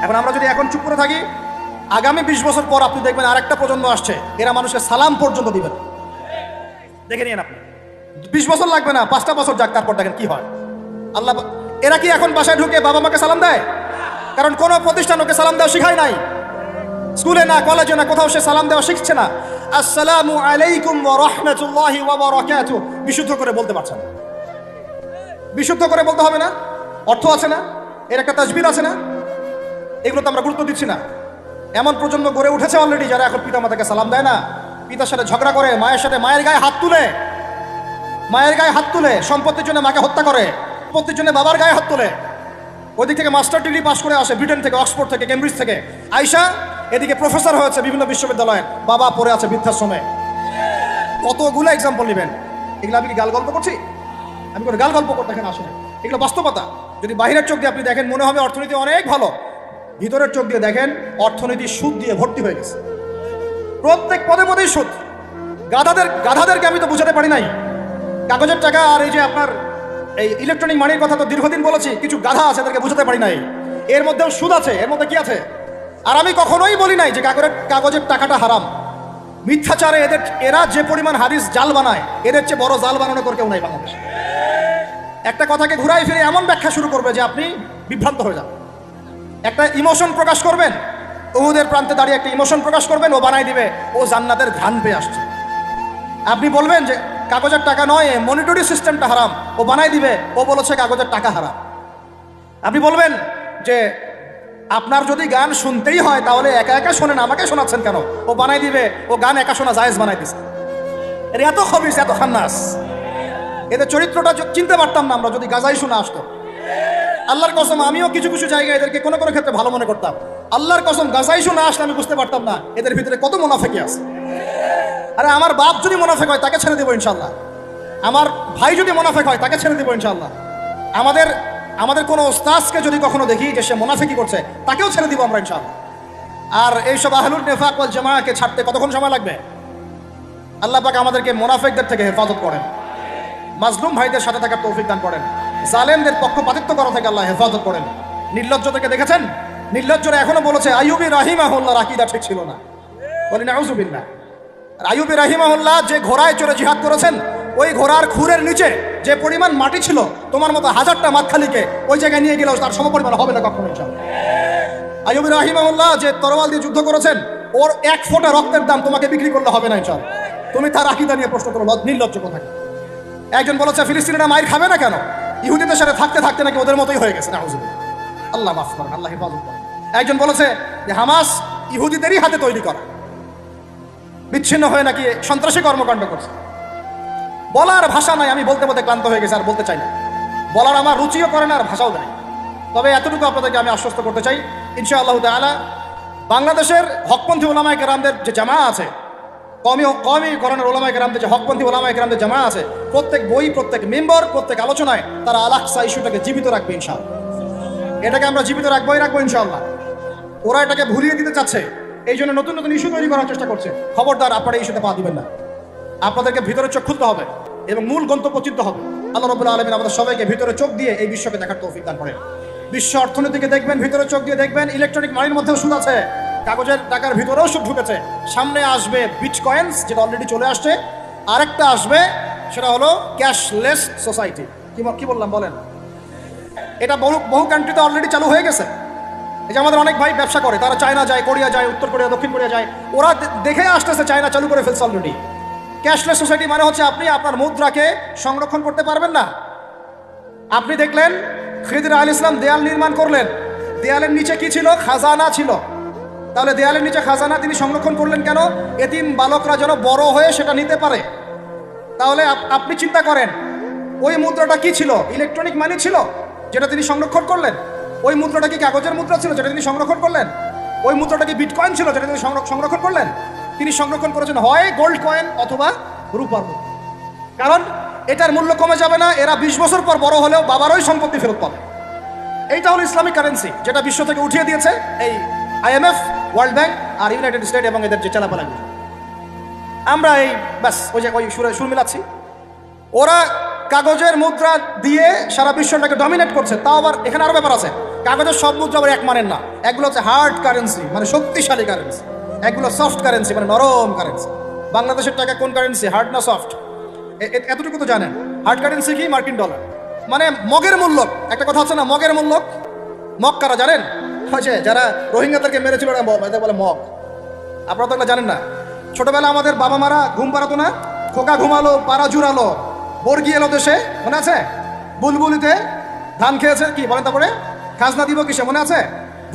এখন আমরা যদি এখন চুপ করে থাকি, আগামী 20 বছর পর আপনি দেখবেন আরেকটা প্রজন্ম আসছে, এরা মানুষকে সালাম পর্যন্ত দিবেন। দেখে নিন আপনি, 20 বছর লাগবে না, 5টা বছর যাক, তারপর দেখেন কি হয়। আল্লাহ, এরা কি এখন বাসায় ঢুকে বাবা মাকে সালাম দেয়? কারণ কোনো প্রতিষ্ঠান ওকে সালাম দেওয়া শিখায় নাই, স্কুলে না, কলেজে না, কোথাও সে সালাম দেওয়া শিখছে না। আসসালামু আলাইকুম ওয়া রাহমাতুল্লাহি ওয়া বারাকাতুহু বিশুদ্ধ করে বলতে পারছে না। বিশুদ্ধ করে বলতে হবে না? অর্থ আছে না? এর একটা তাজবির আছে না? এগুলো তো আমরা গুরুত্ব দিচ্ছি না। এমন প্রজন্ম গড়ে উঠেছে অলরেডি যারা এখন পিতা মাতাকে সালাম দেয় না, পিতার সাথে ঝগড়া করে, মায়ের সাথে, মায়ের গায়ে হাত তুলে, সম্পত্তির জন্য মাকে হত্যা করে, সম্পত্তির জন্য বাবার গায়ে হাত তুলে। ওইদিক থেকে মাস্টার ডিগ্রি পাস করে আসে ব্রিটেন থেকে, অক্সফোর্ড থেকে, কেমব্রিজ থেকে আয়শা, এদিকে প্রফেসর হয়েছে বিভিন্ন বিশ্ববিদ্যালয়ে, বাবা পড়ে আছে বৃদ্ধাশ্রমে। কতগুলো এক্সাম্পল নেবেন। এগুলো আমি কি গাল গল্প করছি? আমি কোনো গাল গল্প করতে এখানে আসলে, এগুলো বাস্তবতা। যদি বাইরের চোখ দিয়ে আপনি দেখেন, মনে হবে অর্থনীতি অনেক ভালো, ভিতরের চোখ দিয়ে দেখেন অর্থনীতি সুদ দিয়ে ভর্তি হয়ে গেছে। প্রত্যেক পদে পদেই সুদ। গাধাদেরকে আমি তো বুঝাতে পারি নাই। কাগজের টাকা আর এই যে আপনার এই ইলেকট্রনিক মানির কথা তো দীর্ঘদিন বলেছি, কিছু গাধা আছে তাদেরকে বুঝাতে পারি নাই। এর মধ্যেও সুদ আছে, এর মধ্যে কি আছে? আর আমি কখনোই বলি নাই যে কাগজের টাকাটা হারাম। মিথ্যাচারে এরা যে পরিমাণ হাদিস জাল বানায়, এদের চেয়ে বড় জাল বানানো করে কেউ নাই বাংলাদেশে। একটা কথাকে ঘুরাই ফিরে এমন ব্যাখ্যা শুরু করবে যে আপনি বিভ্রান্ত হয়ে যান। একটা ইমোশন প্রকাশ করবেন, উহুদের প্রান্তে দাঁড়িয়ে একটা ইমোশন প্রকাশ করবেন, ও বানাই দিবে ও জান্নাতের ঘ্রাণ পেয়ে আসছে। আপনি বলবেন যে কাগজের টাকা নয়, মনিটরি সিস্টেমটা হারাম, ও বানাই দিবে ও বলেছে কাগজের টাকা হারাম। আপনি বলবেন যে আপনার যদি গান শুনতেই হয় তাহলে একা একা শোনেন, আমাকে শোনাচ্ছেন কেন? ও বানাই দিবে ও গান একা শোনা জায়েজ বানাই দিছে। এর এত খবিস, এত খান্নাস, এদের চরিত্রটা চিনতে পারতাম না আমরা যদি গাজাই শোনা আসতো। আল্লাহর কসম, আমিও কিছু কিছু জায়গায় এদেরকে কোনো কোনো ক্ষেত্রে ভালো মনে করতাম। আল্লাহর কসম, গাজাই শোনা আসলে আমি বুঝতে পারতাম না এদের ভিতরে কত মুনাফিকি আছে। আরে আমার বাপ যদি মুনাফিক হয় তাকে ছেড়ে দেবো ইনশাল্লাহ, আমার ভাই যদি মুনাফিক হয় তাকে ছেড়ে দেবো ইনশাল্লাহ, আমাদের কোনো ওস্তাদকে যদি কখনো দেখি যে সে মুনাফিকি করছে তাকেও ছেড়ে দিব আমরা ইনশাল্লাহ। আর এইসব আহলুল নিফাক ওয়াল জামাআকে ছাড়তে কতক্ষণ সময় লাগবে? আল্লাহ পাক আমাদেরকে মুনাফিকদের থেকে হেফাজত করেন, মাজলুম ভাইদের সাথে থাকার তৌফিক দান করেন, জালেমদের পক্ষপাতিত্ব করা থেকে আল্লাহ হেফাজত করেন। নির্লজ্জদেরকে দেখেছেন? নির্লজ্জরা এখনো বলেছে আইয়ুবী রাহিমাহুল্লাহর আকীদা ঠিক ছিল না। বলি নাউযুবিল্লাহ। আর আইয়ুবী রাহিমাহুল্লাহ যে ঘোড়ায় চড়ে জিহাদ করেছেন, ওই ঘোড়ার খুরের নিচে যে পরিমাণ মাটি ছিল, তোমার মতো হাজারটা মাতখালিকে ওই জায়গায় নিয়ে গেলেও তার সমপরিমাণ হবে না কখনো ইনশাআল্লাহ। আইয়ুবী রাহিমাহুল্লাহ যে তরোয়াল দিয়ে যুদ্ধ করেছেন, ওর এক ফোঁটা রক্তের দাম তোমাকে বিক্রি করলে হবে না ইনশাআল্লাহ। তুমি তার আকীদা নিয়ে প্রশ্ন করো, নির্লজ্জ কোথায়। একজন বলেছে ফিলিস্তিনিরা মাইর খাবে না কেন? ইহুদিদের সাথে থাকতে থাকতে নাকি ওদের মতোই হয়ে গেছে। নাউযুবিল্লাহ। আল্লাহ মাফ করেন, আল্লাহ হেফাজত করেন। একজন বলেছে যে হামাস ইহুদিদেরই হাতে তৈরি করা, বিচ্ছিন্ন হয়ে নাকি সন্ত্রাসী কর্মকাণ্ড করছে। বলার ভাষা নাই, আমি বলতে বলতে ক্লান্ত হয়ে গেছি, আর বলতে চাই না। বলার আমার রুচিও করে না, আর ভাষাও দেয়। তবে এতটুকু আপনাদেরকে আমি আশ্বস্ত করতে চাই, ইনশাআল্লাহ তাআলা বাংলাদেশের হকপন্থী ওলামায়ে কেরামদের যে জামা আছে, কওমীকরণের ওলামায়ে কেরামদের যে হকপন্থী ওলামায়ে কেরামদের জামা আছে, প্রত্যেক বই, প্রত্যেক মেম্বার, প্রত্যেক আলোচনায় তারা আল আকসা ইস্যুটাকে জীবিত রাখবে ইনশাআল্লাহ। এটাকে আমরা জীবিত রাখবো ইনশাআল্লাহ। ওরা এটাকে ভুলিয়ে দিতে চাচ্ছে, এই জন্য নতুন নতুন ইস্যু তৈরি করার চেষ্টা করছে। খবরদার, আপনারা এই ইস্যুতে পা দিবেন না। আপনাদেরকে ভিতরে চোখ খুলতে হবে এবং মূল গন্তব্য চিন্তা হবে। আল্লাহ রাব্বুল আলামিন আমাদের সবাইকে ভিতরে চোখ দিয়ে এই বিশ্বকে দেখার তৌফিক দান করেন। বিশ্ব অর্থনীতিকে দেখবেন, ভিতরে চোখ দিয়ে দেখবেন। ইলেকট্রনিক মানির মধ্যেও সুদ আছে, কাগজের টাকার ভিতরেও সুদ ঢুকেছে। সামনে আসবে বিটকয়েন্স, যেটা অলরেডি চলে আসছে। আরেকটা আসবে, সেটা হলো ক্যাশলেস সোসাইটি। কি বললাম বলেন? এটা বহু কান্ট্রিতে অলরেডি চালু হয়ে গেছে। এই যে আমাদের অনেক ভাই ব্যবসা করে, তারা চায়না যায়, কোরিয়া যায়, উত্তর কোরিয়া, দক্ষিণ কোরিয়া যায়। ওরা দেখে আসতেছে চায়না চালু করে ফেলছে অলরেডি। ক্যাশলেস সোসাইটি মানে হচ্ছে আপনি আপনার মুদ্রাকে সংরক্ষণ করতে পারবেন না। আপনি দেখলেন খিদির আলাইহিস সালাম দেয়াল নির্মাণ করলেন, দেয়ালের নিচে কি ছিল? খাজানা ছিল। তাহলে দেয়ালের নিচে খাজানা তিনি সংরক্ষণ করলেন কেন? এতিম বালকরা যেন বড় হয়ে সেটা নিতে পারে। তাহলে আপনি চিন্তা করেন, ওই মুদ্রাটা কি ছিল? ইলেকট্রনিক মানি ছিল, যেটা তিনি সংরক্ষণ করলেন। ওই মুদ্রাটা কি কাগজের মুদ্রা ছিল, যেটা তিনি সংরক্ষণ করলেন? ওই মুদ্রাটা কি বিটকয়েন ছিল, যেটা তিনি সংরক্ষণ করলেন? তিনি সংরক্ষণ করেছেন হয় গোল্ড কয়েন অথবা রূপার মুদ্রা। কারণ এটার মূল্য কমে যাবে না, এরা 20 বছর পর বড় হলেও বাবারই সম্পত্তি ফেরত পাবে। এইটা হলো ইসলামিক কারেন্সি, যেটা বিশ্ব থেকে উঠিয়ে দিয়েছে এই IMF, ওয়ার্ল্ড ব্যাংক আর ইউনাইটেড স্টেট এবং এদের যে চালাপালাগুলো। আমরা এই ব্যাস ওই সুর মিলাচ্ছি। ওরা কাগজের মুদ্রা দিয়ে সারা বিশ্বটাকে ডমিনেট করছে। তাও আবার এখানে আরো ব্যাপার আছে, কাগজের সব মুদ্রা আবার এক মানের না। এগুলো হচ্ছে হার্ড কারেন্সি, মানে শক্তিশালী কারেন্সি। এগুলো সফট কারেন্সি, মানে নরম কারেন্সি। বাংলাদেশের টাকা কোন কারেন্সি, হার্ড না সফট? এতটুকু তো জানেন। হার্ড কারেন্সি কি? মার্কিন ডলার, মানে মগের মূল্য। একটা কথা হচ্ছে না, মগের মূল্য। মগ কারা জানেন? হয়েছে যারা রোহিঙ্গাদেরকে মেরেছিল, বলে মগ। আপনারা তো জানেন না। ছোটবেলা আমাদের বাবা মারা ঘুম পাড়াতো না, খোকা ঘুমালো, পাড়া জুড়ালো, বর্গি এলো দেশে, মনে আছে? বুলবুলিতে ধান খেয়েছে, কি বলেন? তারপরে খাজনা দিব কিসে, মনে আছে?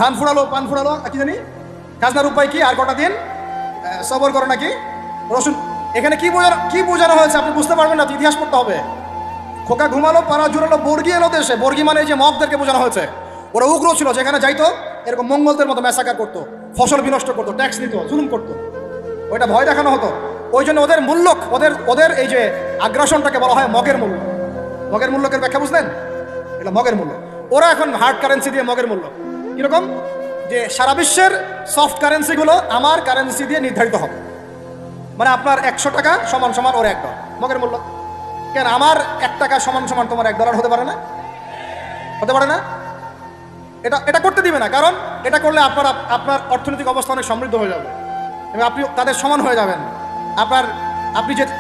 ধান ফুরালো, পান ফুরালো, কি জানি খাজনার উপায় কি? আর কটা দিন সবর করে নাকি রসুন। এখানে কি বোঝানো হয়েছে আপনি বুঝতে পারবেন না, ইতিহাস পড়তে হবে। খোকা ঘুমালো, পাড়া জুড়ালো, বর্গি এলো দেশে। বর্গি মানে যে মগদেরকে বোঝানো হয়েছে। ওরা উগ্র ছিল, যেখানে যাইতো এরকম মঙ্গলদের মতো ম্যাসাকার করতো, ফসল বিনষ্ট করতো, ট্যাক্স নিত, জুলুম করতো। ওইটা ভয় দেখানো হতো। ওই জন্য ওদের মূল্য, ওদের এই যে আগ্রাসনটাকে বলা হয় মগের মূল্য। মগের মূল্যকের ব্যাখ্যা বুঝলেন? এটা মগের মূল্য। ওরা এখন হার্ড কারেন্সি দিয়ে মগের মূল্য। কিরকম? যে সারা বিশ্বের সফট কারেন্সিগুলো আমার কারেন্সি দিয়ে নির্ধারিত হবে। মানে আপনার 100 টাকা সমান সমান ওর $1 মগের মূল্য। কেন আমার 1 টাকা সমান সমান তোমার $1 হতে পারে না? হতে পারে না? এটা করতে দিবে না, কারণ এটা করলে আপনার অর্থনৈতিক অবস্থা অনেক সমৃদ্ধ হয়ে যাবে এবং আপনি তাদের সমান হয়ে যাবেন।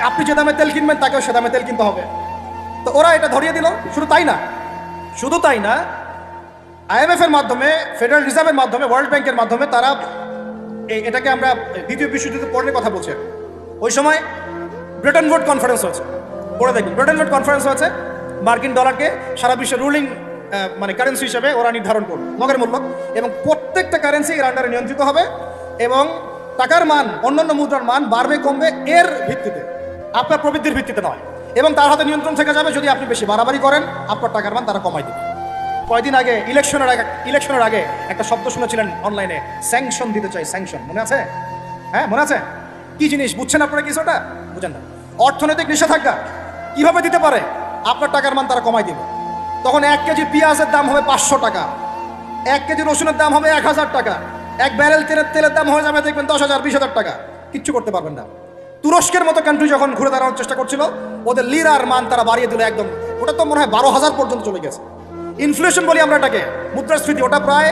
আপনি যে দামে তেল কিনবেন, তাকেও সে দামে তেল কিনতে হবে। তো ওরা এটা ধরিয়ে দিল। শুধু তাই না, IMF এর মাধ্যমে, ফেডারেল রিজার্ভের মাধ্যমে, ওয়ার্ল্ড ব্যাংকের মাধ্যমে তারা এটাকে, আমরা দ্বিতীয় বিশ্বযুদ্ধের পরের কথা বলছি। ওই সময় ব্রেটন উড কনফারেন্স হয়েছে, পড়ে দেখুন। ব্রেটন উড কনফারেন্স হয়েছে, মার্কিন ডলারকে সারা বিশ্বের রুলিং মানে কারেন্সি হিসেবে ওরা নির্ধারণ করবে, মগের মূল্য। এবং প্রত্যেকটা কারেন্সি এর আন্ডারে নিয়ন্ত্রিত হবে এবং টাকার মান, অন্যান্য মুদ্রার মান বাড়বে কমবে এর ভিত্তিতে, আপনার প্রবৃদ্ধির ভিত্তিতে নয়। এবং তার হাতে নিয়ন্ত্রণ থেকে যাবে। যদি আপনি বেশি বাড়াবাড়ি করেন, আপনার টাকার মান তারা কমাই দেবে। কয়দিন আগে ইলেকশনের আগে একটা শব্দ শুনেছিলেন অনলাইনে, স্যাংশন দিতে চাই, স্যাংশন। মনে আছে? হ্যাঁ, মনে আছে? কি জিনিস বুঝছেন আপনারা? কিছু ওটা বুঝেন না। অর্থনৈতিক নিষেধাজ্ঞা কিভাবে দিতে পারে? আপনার টাকার মান তারা কমাই দিবে। তখন 1 কেজি পেঁয়াজের দাম হবে 500 টাকা, 1 কেজি রসুনের দাম হবে 1000 টাকা, 1 ব্যারেল তেলের দাম হয়ে যাবে দেখবেন 10,000 20,000 টাকা। কিচ্ছু করতে পারবেন না। তুরস্কের মতো কান্ট্রি যখন ঘুরে দাঁড়ানোর চেষ্টা করছিল, ওদের লিরার মান তারা বাড়িয়ে দিল একদম। ওটা তো মনে হয় 12,000 পর্যন্ত চলে গেছে। ইনফ্লেশন বলি আমরা এটাকে, মুদ্রাস্ফীতি, ওটা প্রায়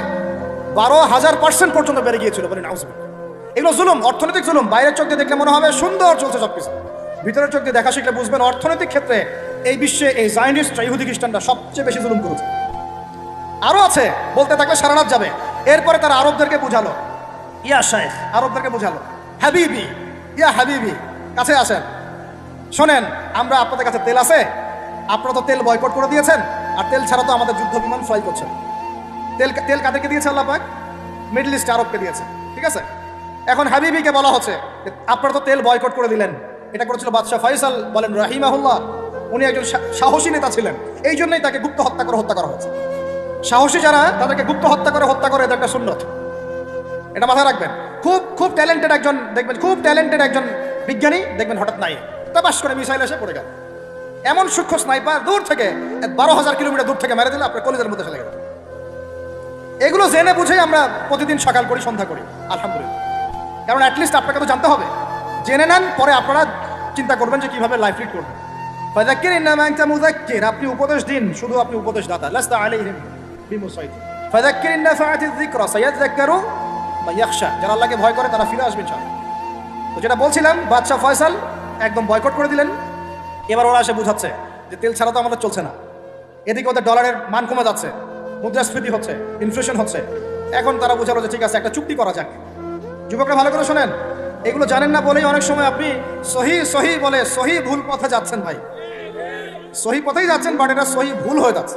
12,000% পর্যন্ত বেড়ে গিয়েছিল। বলি নাউজুবিল্লাহ। এগুলো জুলুম, অর্থনৈতিক জুলুম। বাইরের চোখ দিয়ে দেখলে মনে হবে সুন্দর চলছে সবকিছু, ভিতরের চোখ দিয়ে দেখা শিখলে বুঝবেন অর্থনৈতিক ক্ষেত্রে এই বিশ্বে এই জায়নিস্টরা, ইহুদি খ্রিস্টানরা সবচেয়ে বেশি জুলুম করেছে। আরও আছে, বলতে থাকলে সারা রাত যাবে। এরপরে তারা আরবদেরকে বুঝালো, ইয়া শাইখ, আরবদেরকে বুঝালো, হাবিবি, ইয়া হাবিবি, কাছে আসেন, শোনেন, আমরা আপনাদের কাছে তেল আছে, আপনারা তো তেল বয়কট করে দিয়েছেন, আর তেল ছাড়া তো আমাদের যুদ্ধ বিমান ফ্লাই করছেন। তেল তেল কাদেরকে দিয়েছে আল্লাহ পাক? মিডল ইস্ট আরবকে দিয়েছে, ঠিক আছে। এখন হাবিবিকে বলা হচ্ছে আপনারা তো তেল বয়কট করে দিলেন, এটা করেছিল বাদশাহ ফয়সাল বলেন রাহিমাহুল্লাহ, উনি একজন সাহসী নেতা ছিলেন, এই জন্যই তাকে গুপ্ত হত্যা করা হয়েছে। সাহসী যারা তাদেরকে গুপ্ত হত্যা করে এটা একটা সুন্নত, এটা মাথায় রাখবেন। খুব খুব ট্যালেন্টেড একজন দেখবেন, খুব ট্যালেন্টেড একজন বিজ্ঞানী দেখবেন হঠাৎ নাই, তাবাস করে মিসাইল এসে পড়ে গেল। এমন সূক্ষ্ম স্নাইপার দূর থেকে 12,000 কিলোমিটার দূর থেকে মেরে দিলে আপনার কলেজের মধ্যে ফেলে গেল। এগুলো জেনে বুঝেই আমরা প্রতিদিন সকাল করি, সন্ধ্যা করি, আলহামদুলিল্লাহ। কারণ অ্যাটলিস্ট আপনাকে তো জানতে হবে, জেনে নেন, পরে আপনারা চিন্তা করবেন যে কিভাবে লাইফ লিড করবেন। ফাযাক্কির ইন্নামা আনতা মুযাক্কির, আপনি উপদেশ দিন, শুধু আপনি উপদেশদাতা, লাস্তা আলাইহিম বিমুসাইতির। ফাযাক্কির ইন নাফাআতিয যিকরা সায়াযাক্কারু মান ইয়াখশা, যারা আল্লাহকে ভয় করে তারা ফিরে আসবে ইনশাআল্লাহ। তো যেটা বলছিলাম, বাদশা ফয়সাল একদম বয়কট করে দিলেন। এবার ওরা এসে বুঝাচ্ছে যে তেল ছাড়া তো আমাদের চলছে না, এদিকে ওদের ডলারের মান কমে যাচ্ছে, মুদ্রাস্ফীতি হচ্ছে, ইনফ্লেশন হচ্ছে। এখন তারা বুঝালো যে ঠিক আছে একটা চুক্তি করা যাক। যুবকরা ভালো করে শোনেন, এগুলো জানেন না বলেই অনেক সময় আপনি সহি বলে সহি ভুল পথে যাচ্ছেন। ভাই সহি পথেই যাচ্ছেন, বাট এটা সহি ভুল হয়ে যাচ্ছে।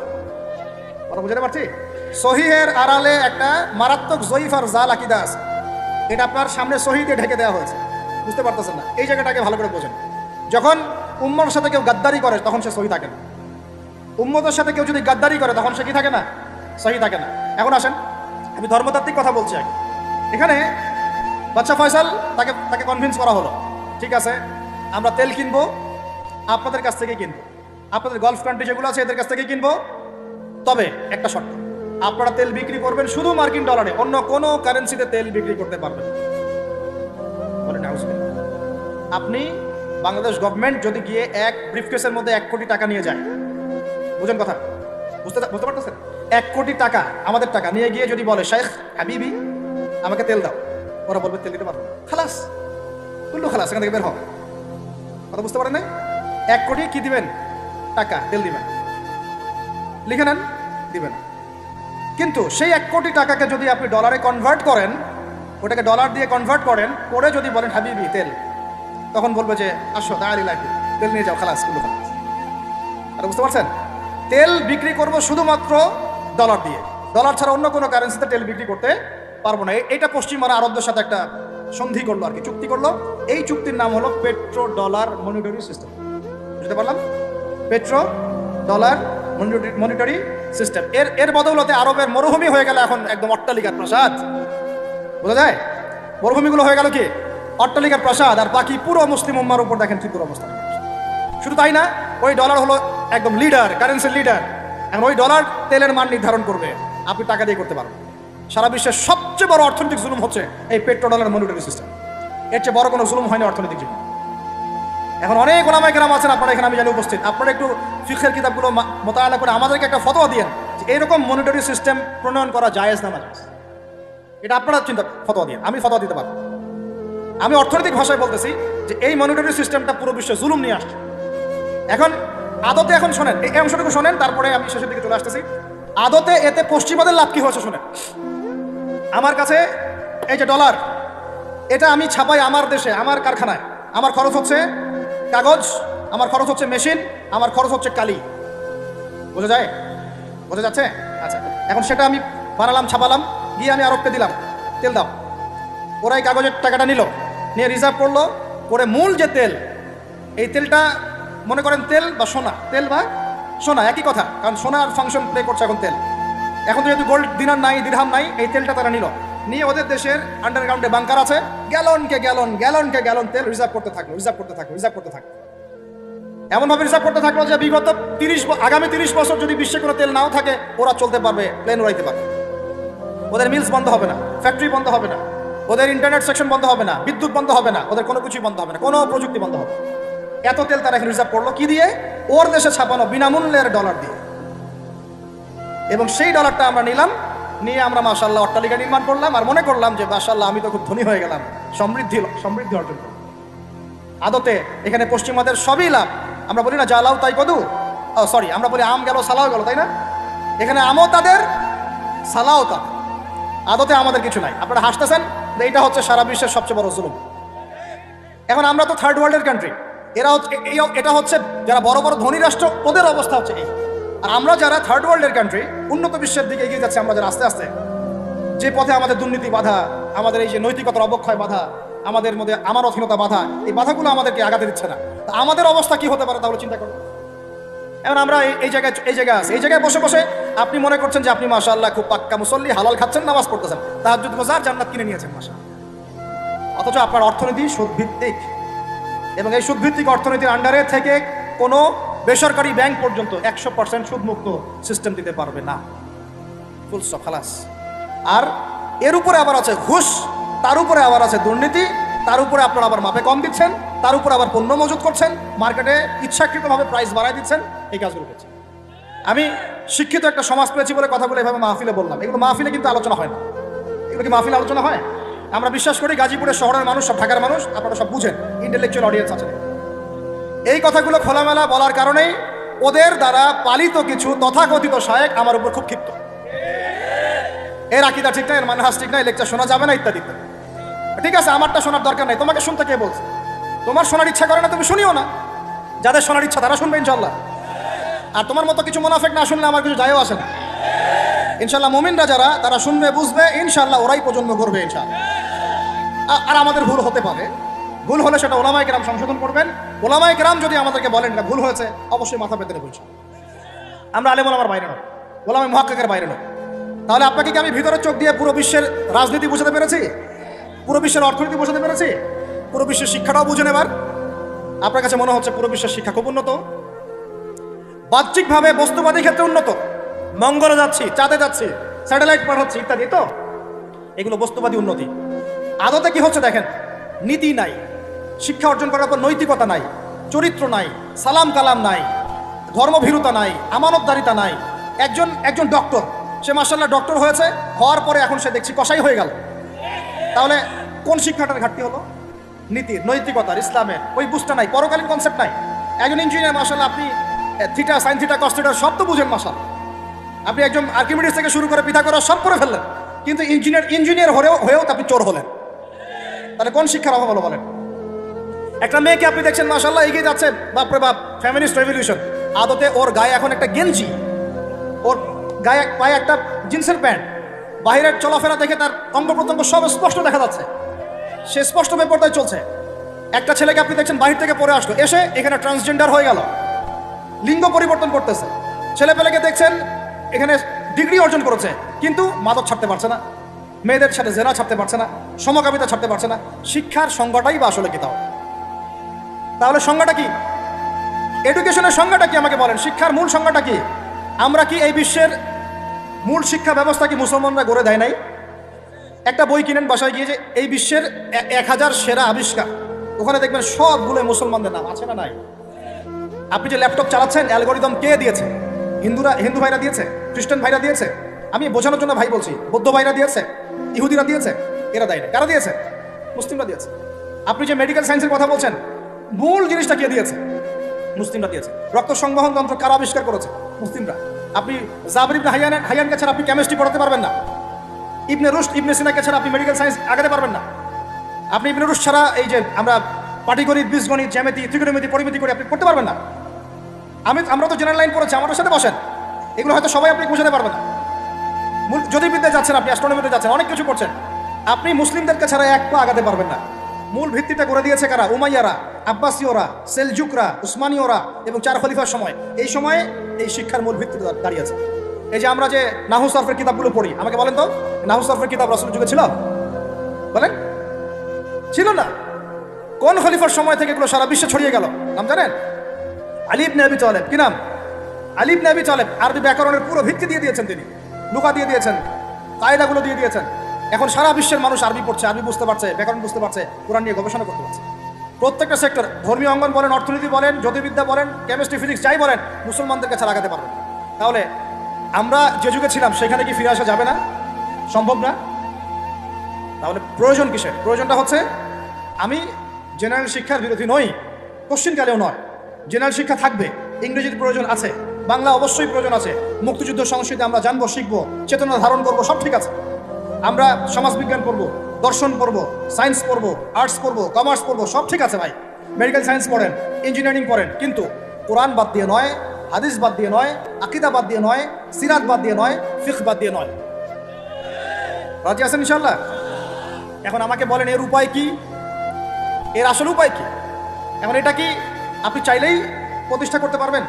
আমরা বুঝতে পারছি সহিহের আড়ালে একটা মারাত্মক জয়ীফ আর জাল আকীদা আছে, এটা আপনার সামনে সহি দিয়ে ঢেকে দেওয়া হয়েছে, বুঝতে পারতেছেন না। এই জায়গাটাকে ভালো করে বোঝেন। যখন উম্মতের সাথে কেউ গাদ্দারি করে তখন সে সহি থাকে না, উম্মতের সাথে কেউ যদি গাদ্দারি করে তখন সে কি থাকে না, সহি থাকে না। এখন আসেন, আমি ধর্মতাত্ত্বিক কথা বলছি আগে। এখানে বাদশা ফয়সাল তাকে কনভিন্স করা হলো, ঠিক আছে আমরা তেল কিনবো, আপনাদের কাছ থেকে কিনবো, আপনাদের গলফ কান্ট্রি যেগুলো আছে এদের কাছ থেকে কিনবো, তবে একটা শর্ত, আপনারা তেল বিক্রি করবেন শুধু মার্কিন ডলারে, অন্য কোনো কারেন্সিতে তেল বিক্রি করতে পারবেন। বলেন আউযুবিল্লাহ। আপনি বাংলাদেশ গভর্নমেন্ট যদি গিয়ে এক ব্রিফকেসের মধ্যে 1 কোটি টাকা নিয়ে যায়, বুঝেন কথা, বুঝতে পারতেছেন? 1 কোটি টাকা আমাদের টাকা নিয়ে গিয়ে যদি বলে শেখ হাবিবি আমাকে তেল দাও, ওরা বলবে তেল দিতে পারবো, খালাস কুল্লু খালাস, এখান থেকে বের হও। কথা বুঝতে পারেন না? 1 কোটি কি দিবেন? টাকা, তেল দিবেন, লিখে নেন, দিবেন। কিন্তু সেই 1 কোটি টাকাকে যদি আপনি ডলারে কনভার্ট করেন, ওটাকে ডলার দিয়ে কনভার্ট করেন, করে যদি বলেন হাবিবি তেল, তখন বলবে যে আসো দাঁড়ি লাগবে, তেল নিয়ে যাও, খালাস কুল্লু খালাস। আর বুঝতে পারছেন? তেল বিক্রি করব শুধুমাত্র ডলার দিয়ে, ডলার ছাড়া অন্য কোনো কারেন্সিতে তেল বিক্রি করতে পারবো না। এটা পশ্চিমারা আরবদের সাথে একটা সন্ধি করলো আর কি, চুক্তি করলো। এই চুক্তির নাম হলো পেট্রো ডলার মনিটরি সিস্টেম। বুঝতে পারলাম? Petro dollar monetary system. এর বদৌলতে আরবের মরুভূমি হয়ে গেল এখন একদম অট্টালিকার প্রাসাদ। বোঝা যায়? মরুভূমিগুলো হয়ে গেল কি অট্টালিকার প্রাসাদ, আর বাকি পুরো মুসলিম উম্মার উপর দেখেন কি দুরবস্থা। শুধু তাই না, ওই ডলার হলো একদম লিডার, কারেন্সির লিডার। এখন ওই ডলার তেলের মান নির্ধারণ করবে, আপনি টাকা দিয়ে করতে পারবেন। সারা বিশ্বের সবচেয়ে বড় অর্থনৈতিক জুলুম হচ্ছে এই পেট্রো ডলার মনিটরি সিস্টেম। এর চেয়ে বড় কোনো জুলুম হয়নি অর্থনৈতিক জীবন। এখন অনেক ওলামায়ে কেরাম আছেন আপনারা এখানে, আমি জানি উপস্থিত, আপনারা একটু ফিকহের কিতাবগুলো মোতালা করে আমাদেরকে একটা ফতোয়া দিয়েন যে এইরকম মনিটরি সিস্টেম প্রণয়ন করা জায়েজ না নাজায়েজ। এটা আপনারা ফতোয়া দিয়েন, আমি ফতোয়া দিতে পারবো। আমি অর্থনৈতিক ভাষায় বলতেছি যে এই মনিটরি সিস্টেমটা পুরো বিশ্বে জুলুম নিয়ে আসছে। এখন আদতে, এখন শোনেন এই অংশটুকু শোনেন, তারপরে আমি শেষের দিকে চলে আসতেছি। আদতে এতে পশ্চিমাদের লাভ কি হয়েছে শোনেন। আমার কাছে এই যে ডলার, এটা আমি ছাপাই আমার দেশে, আমার কারখানায়। আমার খরচ হচ্ছে কাগজ, আমার খরচ হচ্ছে মেশিন, আমার খরচ হচ্ছে কালি। বোঝা যায়? বোঝা যাচ্ছে? আচ্ছা, এখন সেটা আমি বানালাম, ছাপালাম, গিয়ে আমি আরবকে দিলাম তেল দাও। ওরা এই কাগজের টাকাটা নিল, নিয়ে রিজার্ভ করলো, করে মূল যে তেল, এই তেলটা মনে করেন তেল বা সোনা, তেল বা সোনা একই কথা, কারণ সোনার ফাংশন প্লে করছে এখন তেল। এখন তো যেহেতু গোল্ড দিনার নাই, দিরহাম নাই, এই তেলটা তারা নিল, নিয়ে ওদের দেশের আন্ডারগ্রাউন্ডে বাংকার আছে, গ্যালনকে গ্যালন তেল রিজার্ভ করতে থাকলো। এমনভাবে রিজার্ভ করতে থাকলো যে বিগত আগামী 30 বছর যদি বিশ্বে কোনো তেল নাও থাকে, ওরা চলতে পারবে, প্লেন উড়াইতে পারবে। ওদের মিলস বন্ধ হবে না, ফ্যাক্টরি বন্ধ হবে না, ওদের ইন্টারনেট সেকশন বন্ধ হবে না, বিদ্যুৎ বন্ধ হবে না, ওদের কোনো কিছুই বন্ধ হবে না, কোনো প্রযুক্তি বন্ধ হবে। এত তেল তারা এখন রিজার্ভ করলো কি দিয়ে? ওর দেশে ছাপানো বিনামূল্যের ডলার দিয়ে। এবং সেই ডলারটা আমরা নিলাম, নিয়ে আমরা মাশাআল্লাহ অট্টালিকা নির্মাণ করলাম, আর মনে করলাম যে মাশাআল্লাহ আমি তো খুব ধনী হয়ে গেলাম, সমৃদ্ধি অর্জন করলাম। আদতে এখানে পশ্চিমাদের সবই লাভ। আমরা বলি না জালাও তাই কদু, সরি, আমরা বলি আম গেল সালাও গেল, তাই না? এখানে আমও তাদের, সালাও তাদের। আদতে আমাদের কিছু নাই। আপনারা হাসতেছেন, এইটা হচ্ছে সারা বিশ্বের সবচেয়ে বড় জুলুম। এখন আমরা তো থার্ড ওয়ার্ল্ডের কান্ট্রি, এটা হচ্ছে যারা বড় বড় ধনী রাষ্ট্র, ওদের অবস্থা হচ্ছে এই। আর আমরা যারা থার্ড ওয়ার্ল্ডের কান্ট্রি, উন্নত বিশ্বের দিকে এগিয়ে যাচ্ছে, আমরা যারা আস্তে আস্তে, যে পথে আমাদের দুর্নীতি বাধা, আমাদের এই যে নৈতিকতার অবক্ষয় বাধা, আমাদের মধ্যে আমানতহীনতা বাধা, এই বাধাগুলো আমাদেরকে আগাতে দিচ্ছে না। তা আমাদের অবস্থা কি হতে পারে তাহলে চিন্তা করুন। এখন আমরা এই জায়গায় আছি, এই জায়গায় বসে বসে আপনি মনে করছেন যে আপনি মাশাআল্লাহ খুব পাক্কা মুসল্লি, হালাল খাচ্ছেন, নামাজ পড়তেছেন, তাহাজ্জুদ রোজার জান্নাত কিনে নিয়েছেন মাশাআল্লাহ। অথচ আপনার অর্থনীতি সুদভিত্তিক, এবং এই সুদভিত্তিক অর্থনীতির আন্ডারে থেকে কোনো বেসরকারি ব্যাংক পর্যন্ত 100% সুদমুক্ত সিস্টেম দিতে পারবে না। ফুল স্টপ, খালাস। আর এর উপরে আবার আছে ঘুষ, তার উপরে আবার আছে দুর্নীতি, তার উপরে আপনারা আবার মাপে কম দিচ্ছেন, তার উপরে আবার পণ্য মজুত করছেন, মার্কেটে ইচ্ছাকৃতভাবে প্রাইস বাড়ায় দিচ্ছেন, এই কাজগুলো করছেন। আমি শিক্ষিত একটা সমাজ পেয়েছি বলে কথাগুলো এভাবে মাহফিলে বললাম। এগুলো মাহফিলে কিন্তু আলোচনা হয় না। এগুলো কি মাহফিলে আলোচনা হয়? আমরা বিশ্বাস করি গাজীপুরের শহরের মানুষ, সব ঢাকার মানুষ, আপনারা সব বুঝেন, ইন্টেলেকচুয়াল অডিয়েন্স আছে। এই কথাগুলো খোলামেলা বলার কারণেই ওদের দ্বারা পালিত কিছু তথাকথিত শায়েখ আমার উপর খুব ক্ষিপ্ত। এর আকীদা ঠিক না, এর মানহাজ ঠিক না, এই লেকচার শোনা যাবে না, ইত্যাদি ইত্যাদি। ঠিক আছে, আমারটা শোনার দরকার নেই, তোমাকে শুনতে কে বলছে? তোমার শোনার ইচ্ছা করে না, তুমি শুনিও না। যাদের শোনার ইচ্ছা তারা শুনবে ইনশাল্লাহ। আর তোমার মতো কিছু মুনাফিক না শুনলে আমার কিছু যায়ও আসে না। ইনশাল্লাহ মুমিনরা যারা, তারা শুনবে, বুঝবে, ইনশাল্লাহ ওরাই প্রজন্ম করবে ইনশাল্লাহ। আর আমাদের ভুল হতে পারে, ভুল হলে সেটা ওলামায়ে কেরাম সংশোধন করবেন। ওলামায়ে কেরাম যদি আমাদেরকে বলেন এটা ভুল হয়েছে, অবশ্যই মাথা পেতে নেব। আমরা আলেম ওলামার বাইরে নয়, ওলামায়ে মুহাক্কিকের বাইরে নয়। তাহলে আপনাকে কি আমি ভিতরের চোখ দিয়ে পুরো বিশ্বের রাজনীতি বুঝাতে পেরেছি? পুরো বিশ্বের অর্থনীতি বোঝাতে পেরেছি? পুরো বিশ্বের শিক্ষাটাও বুঝেন? এবার আপনার কাছে মনে হচ্ছে পুরো বিশ্বের শিক্ষা খুব উন্নত, বাহ্যিকভাবে বস্তুবাদী ক্ষেত্রে উন্নত, মঙ্গলে যাচ্ছি, চাঁদে যাচ্ছি, স্যাটেলাইট পাঠাচ্ছি ইত্যাদি, তো এগুলো বস্তুবাদী উন্নতি। আদতে কি হচ্ছে দেখেন, নীতি নাই, শিক্ষা অর্জন করার পর নৈতিকতা নাই, চরিত্র নাই, সালাম কালাম নাই, ধর্মভীরুতা নাই, আমানতদারিতা নাই। একজন ডক্টর, সে মাশাআল্লাহ ডক্টর হয়েছে, হওয়ার পরে এখন সে দেখছি কসাই হয়ে গেল। তাহলে কোন শিক্ষাটার ঘাটতি হলো? নীতির, নৈতিকতার, ইসলামের ওই বুঝটা নাই, পরকালীন কনসেপ্ট নাই। একজন ইঞ্জিনিয়ার মাশাআল্লাহ, আপনি theta, sine theta, cos theta সব তো বুঝেন মাশাআল্লাহ। আপনি একজন আর্কিমিডিস থেকে শুরু করে পিথাগোরাস সব করে ফেললেন, কিন্তু ইঞ্জিনিয়ার হয়েও আপনি চোর হলেন। তাহলে কোন শিক্ষার অভাব হলো বলেন? একটা মেয়েকে আপনি দেখছেন মাশাআল্লাহ এগিয়ে যাচ্ছে, বাপরে বাপ, ফেমিনিস্ট রেভলিউশন। আদতে ওর গায়ে এখন একটা গেঞ্জি, ওর গায়ে পায়ে একটা জিন্সের প্যান্ট, বাহিরের চলাফেরা দেখে তার অঙ্গ প্রত্যঙ্গ সব স্পষ্ট দেখা যাচ্ছে, সে স্পষ্ট বেপরদায় চলছে। একটা ছেলেকে আপনি দেখছেন বাহির থেকে পরে আসলো, এসে এখানে ট্রান্সজেন্ডার হয়ে গেল, লিঙ্গ পরিবর্তন করতেছে। ছেলেপেলেকে দেখছেন এখানে ডিগ্রি অর্জন করেছে, কিন্তু মাদক ছাড়তে পারছে না, মেয়েদের সাথে জেনা ছাড়তে পারছে না, সমকামিতা ছাড়তে পারছে না। শিক্ষার সংজ্ঞাটাই বা আসলে কি? তাহলে সংজ্ঞাটা কি? এডুকেশনের সংজ্ঞাটা কি আমাকে বলেন? শিক্ষার মূল সংজ্ঞাটা কি? আমরা কি এই বিশ্বের মূল শিক্ষা ব্যবস্থা কি মুসলমানরা গড়ে দেয় নাই? একটা বই কিনেন বাসায় গিয়ে, যে এই বিশ্বের 1000 সেরা আবিষ্কার, ওখানে দেখবেন সবগুলো মুসলমানদের নাম আছে না নাই? আপনি যে ল্যাপটপ চালাচ্ছেন, অ্যালগোরিদম কে দিয়েছে? হিন্দু ভাইরা দিয়েছে, খ্রিস্টান ভাইরা দিয়েছে। আমি বোঝানোর জন্য ভাই বলছি, বৌদ্ধ ভাইরা দিয়েছে, ইহুদিরা দিয়েছে, এরা দেয় না। কারা দিয়েছে? মুসলিমরা দিয়েছে। আপনি যে মেডিকেল সায়েন্সের কথা বলছেন, মূল জিনিসটা কে দিয়েছে? মুসলিমরা দিয়েছে। রক্ত সংবহন যন্ত্র কারা আবিষ্কার করেছে? মুসলিমরা। আপনি জাবির ইবনে হাইয়ানকে ছাড়া আপনি কেমিস্ট্রি পড়াতে পারবেন না। ইবনে রুশদ, ইবনে সিনাকে ছাড়া আপনি মেডিকেল সায়েন্স আগাতে পারবেন না। আপনি ইবনে রুশদ ছাড়া এই যে আমরা পাটিগণিত, বীজগণিত, জ্যামিতি, ত্রিকোণমিতি, পরিমিতি করে আপনি করতে পারবেন না। আমরা তো জেনারেল লাইন পড়েছি, আমাদের সাথে বসেন, এগুলো হয়তো সবাই আপনি বোঝাতে পারবেন না। জ্যোতির্বিদ্যায় যাচ্ছেন, আপনি অ্যাস্ট্রোনমিতে যাচ্ছেন, অনেক কিছু করছেন, আপনি মুসলিমদেরকে ছাড়া এক পা আগাতে পারবেন না। মূল ভিত্তিটা করে দিয়েছে কারা? উমাইয়ারা, আব্বাসীয়রা, সেলজুকরা, উসমানীয়রা এবং 4 খলিফার সময়। এই সময়ে এই শিক্ষার মূল ভিত্তি দাঁড়িয়ে আছে। এই যে আমরা যে নাহু সরফের কিতাবগুলো পড়ি, আমাকে বলেন তো, নাহু সরফের কিতাব রাসূলের যুগে ছিল? বলেন, ছিল না। কোন খলিফার সময় থেকে এগুলো সারা বিশ্বে ছড়িয়ে গেল? নাম জানেন? আলী ইবনে আবি তালেব। কি নাম? আলী ইবনে আবি তালেব। আরবি ব্যাকরণের পুরো ভিত্তি দিয়ে দিয়েছেন তিনি, লুকা দিয়ে দিয়েছেন, কায়দাগুলো দিয়ে দিয়েছেন। এখন সারা বিশ্বের মানুষ আরবি পড়ছে, আরবি বুঝতে পারছে, ব্যাকরণ বুঝতে পারছে, কোরআন নিয়ে গবেষণা করতে পারছে। প্রত্যেকটা সেক্টর, ধর্মীয় অঙ্গন বলেন, অর্থনীতি বলেন, জ্যোতির্বিদ্যা বলেন, কেমিস্ট্রি, ফিজিক্স যাই বলেন, মুসলমানদের কাছে লাগাতে পারবেন। তাহলে আমরা যে যুগে ছিলাম সেখানে কি ফিরে আসা যাবে না? সম্ভব না। তাহলে প্রয়োজন কিসের? প্রয়োজনটা হচ্ছে, আমি জেনারেল শিক্ষার বিরোধী নই, কোশ্চিনকালেও নয়। জেনারেল শিক্ষা থাকবে, ইংরেজির প্রয়োজন আছে, বাংলা অবশ্যই প্রয়োজন আছে, মুক্তিযুদ্ধ সংস্কৃতি আমরা জানবো, শিখবো, চেতনা ধারণ করবো, সব ঠিক আছে। আমরা সমাজবিজ্ঞান পড়বো, দর্শন পড়বো, সায়েন্স পড়বো, আর্টস পড়বো, কমার্স পড়বো, সব ঠিক আছে ভাই। মেডিকেল সায়েন্স পড়েন, ইঞ্জিনিয়ারিং পড়েন, কিন্তু কোরআন বাদ দিয়ে নয়, হাদিস বাদ দিয়ে নয়, আকীদা বাদ দিয়ে নয়, সিরাত বাদ দিয়ে নয়, ফিকহ বাদ দিয়ে নয়। রাজি আছেন ইনশাআল্লাহ? এখন আমাকে বলেন এর উপায় কি, এর আসল উপায় কি? এখন এটা কি আপনি চাইলেই প্রতিষ্ঠা করতে পারবেন?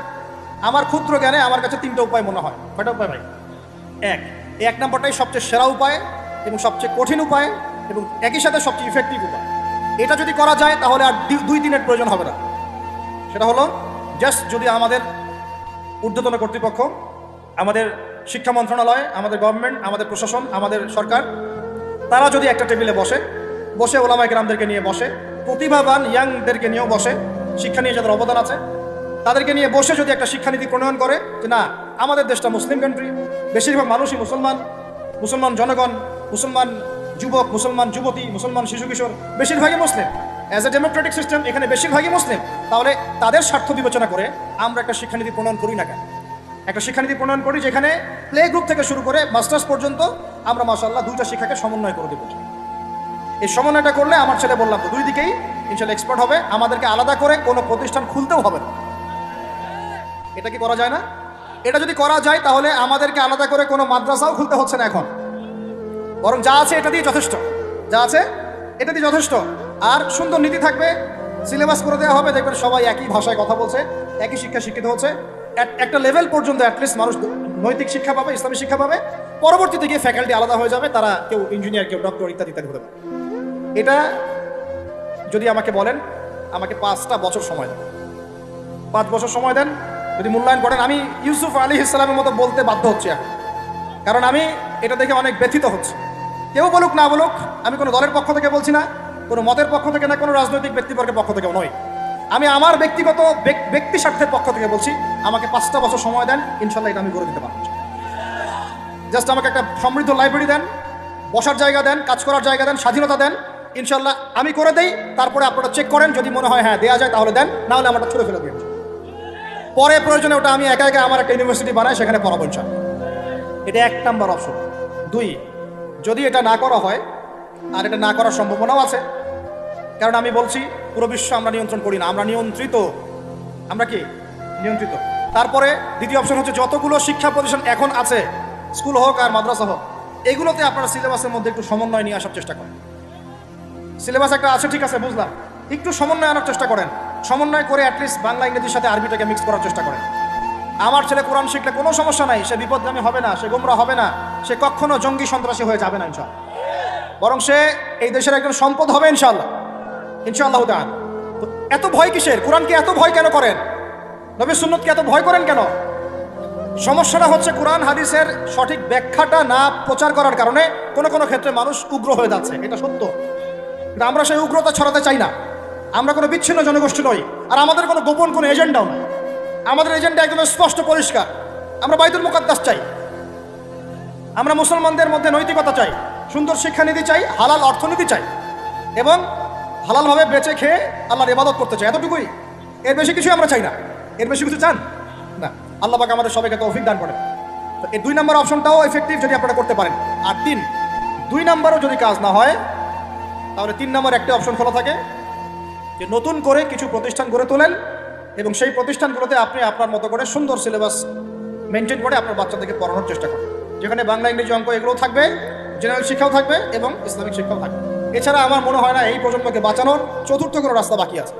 আমার ক্ষুদ্র জ্ঞানে আমার কাছে 3টা উপায় মনে হয়। কয়টা উপায় ভাই? এক নম্বরটাই সবচেয়ে সেরা উপায় এবং সবচেয়ে কঠিন উপায় এবং একই সাথে সবচেয়ে ইফেক্টিভ উপায়। এটা যদি করা যায় তাহলে আর 2-3-এর প্রয়োজন হবে না। সেটা হলো জাস্ট যদি আমাদের ঊর্ধ্বতন কর্তৃপক্ষ, আমাদের শিক্ষা মন্ত্রণালয়, আমাদের গভর্নমেন্ট, আমাদের প্রশাসন, আমাদের সরকার, তারা যদি একটা টেবিলে বসে ওলামায়ে কেরামদেরকে নিয়ে বসে, প্রতিভাবান ইয়াংদেরকে নিয়েও বসে, শিক্ষা নিয়ে যাদের অবদান আছে তাদেরকে নিয়ে বসে যদি একটা শিক্ষানীতি প্রণয়ন করে যে না, আমাদের দেশটা মুসলিম কান্ট্রি, বেশিরভাগ মানুষই মুসলমান জনগণ, মুসলমান যুবক, মুসলমান যুবতী, মুসলমান শিশু কিশোর বেশিরভাগই মুসলিম, অ্যাজ এ ডেমোক্রেটিক সিস্টেম এখানে বেশিরভাগই মুসলিম। তাহলে তাদের স্বার্থ বিবেচনা করে আমরা একটা শিক্ষানীতি প্রণয়ন করি না কেন? একটা শিক্ষানীতি প্রণয়ন করি যেখানে প্লে গ্রুপ থেকে শুরু করে মাস্টার্স পর্যন্ত আমরা মাশাআল্লাহ 2টা শিক্ষাকে সমন্বয় করে দেবো। এই সমন্বয়টা করলে আমার ছেলে বললাম তো 2 দিকেই ইনশাআল্লাহ এক্সপার্ট হবে। আমাদেরকে আলাদা করে কোনো প্রতিষ্ঠান খুলতেও হবে না। এটা কি করা যায় না? এটা যদি করা যায় তাহলে আমাদেরকে আলাদা করে কোনো মাদ্রাসাও খুলতে হচ্ছে না এখন, বরং যা আছে এটা দিয়ে যথেষ্ট। আর সুন্দর নীতি থাকবে, সিলেবাস করে দেওয়া হবে, দেখবেন সবাই একই ভাষায় কথা বলছে, একই শিক্ষা শিক্ষিত হচ্ছে, একটা লেভেল পর্যন্ত অ্যাটলিস্ট মানুষ নৈতিক শিক্ষা পাবে, ইসলামী শিক্ষা পাবে। পরবর্তীতে গিয়ে ফ্যাকাল্টি আলাদা হয়ে যাবে, তারা কেউ ইঞ্জিনিয়ার, কেউ ডক্টর ইত্যাদি ইত্যাদি হতে পারে। এটা যদি আমাকে বলেন, আমাকে 5টা বছর সময় দেন, 5 বছর সময় দেন, যদি মূল্যায়ন করেন, আমি ইউসুফ আলাইহিস সালামের মতো বলতে বাধ্য হচ্ছি এখন, কারণ আমি এটা দেখে অনেক ব্যথিত হচ্ছে। কেউ বলুক না বলুক, আমি কোনো দলের পক্ষ থেকে বলছি না, কোনো মতের পক্ষ থেকে না, কোনো রাজনৈতিক ব্যক্তিবর্গের পক্ষ থেকেও নয়, আমি আমার ব্যক্তিগত ব্যক্তি স্বার্থের পক্ষ থেকে বলছি, আমাকে 5টা বছর সময় দেন, ইনশাল্লাহ এটা আমি করে দিতে পারবো। জাস্ট আমাকে একটা সমৃদ্ধ লাইব্রেরি দেন, বসার জায়গা দেন, কাজ করার জায়গা দেন, স্বাধীনতা দেন, ইনশাল্লাহ আমি করে দেই। তারপরে আপনারা চেক করেন, যদি মনে হয় হ্যাঁ দেওয়া যায় তাহলে দেন, না হলে আমারটা ছুড়ে ফেলে দিন। পরে প্রয়োজনে ওটা আমি একা আমার একটা ইউনিভার্সিটি বানাই, সেখানে পড়াবো ইনশাল্লাহ। এটা 1 নাম্বার অপশন। 2, যদি এটা না করা হয়, আর এটা না করার সম্ভাবনাও আছে, কারণ আমি বলছি পুরো বিশ্ব আমরা নিয়ন্ত্রণ করি না, আমরা নিয়ন্ত্রিত। আমরা কি নিয়ন্ত্রিত? তারপরে দ্বিতীয় অপশন হচ্ছে যতগুলো শিক্ষা প্রতিষ্ঠান এখন আছে, স্কুল হোক আর মাদ্রাসা হোক, এগুলোতে আপনারা সিলেবাসের মধ্যে একটু সমন্বয় নিয়ে আসার চেষ্টা করেন। সিলেবাস একটা আছে, ঠিক আছে, বুঝলাম, একটু সমন্বয় আনার চেষ্টা করেন। সমন্বয় করে অ্যাটলিস্ট বাংলা ইংরেজির সাথে আরবিটাকে মিক্স করার চেষ্টা করেন। আমার ছেলে কোরআন শিখলে কোনো সমস্যা নাই, সে বিপদগামী হবে না, সে গোমরা হবে না, সে কখনো জঙ্গি সন্ত্রাসী হয়ে যাবে না ইনশাআল্লাহ, বরং সে এই দেশের একজন সম্পদ হবে ইনশাআল্লাহ তাআলা। তো এত ভয় কিসের? কোরআনকে এত ভয় কেন করেন? নবীর সুন্নতকে এত ভয় করেন কেন? সমস্যাটা হচ্ছে কোরআন হাদিসের সঠিক ব্যাখ্যাটা না প্রচার করার কারণে কোনো ক্ষেত্রে মানুষ উগ্র হয়ে যাচ্ছে, এটা সত্য। কিন্তু আমরা সেই উগ্রতা ছড়াতে চাই না। আমরা কোনো বিচ্ছিন্ন জনগোষ্ঠী নই, আর আমাদের কোনো গোপন কোনো এজেন্ডাও নয়। আমাদের এজেন্ডা একদম স্পষ্ট পরিষ্কার। আমরা বাইতুল মুকাদ্দাস চাই, আমরা মুসলমানদের মধ্যে নৈতিকতা চাই, সুন্দর শিক্ষানীতি চাই, হালাল অর্থনীতি চাই, এবং হালালভাবে বেঁচে খেয়ে আল্লাহর ইবাদত করতে চাই, এতটুকুই। এর বেশি কিছু আমরা চাই না। এর বেশি কিছু চান না? আল্লাহ পাক আমাদের সবাইকে তৌফিক দান করেন। তো এই 2 নম্বর অপশনটাও এফেক্টিভ যদি আপনারা করতে পারেন। আর 3, 2 নম্বরও যদি কাজ না হয়, তাহলে 3 নম্বর একটা অপশন খোলা থাকে যে নতুন করে কিছু প্রতিষ্ঠান গড়ে তোলেন এবং সেই প্রতিষ্ঠানগুলোতে আপনি আপনার মতো করে সুন্দর সিলেবাস মেনটেন করে আপনার বাচ্চাদেরকে পড়ানোর চেষ্টা করেন, যেখানে বাংলা, ইংরেজি, অঙ্ক এগুলোও থাকবে, জেনারেল শিক্ষাও থাকবে এবং ইসলামিক শিক্ষাও থাকবে। এছাড়া আমার মনে হয় না এই প্রজন্মকে বাঁচানোর চতুর্থ কোনো রাস্তা বাকি আছে।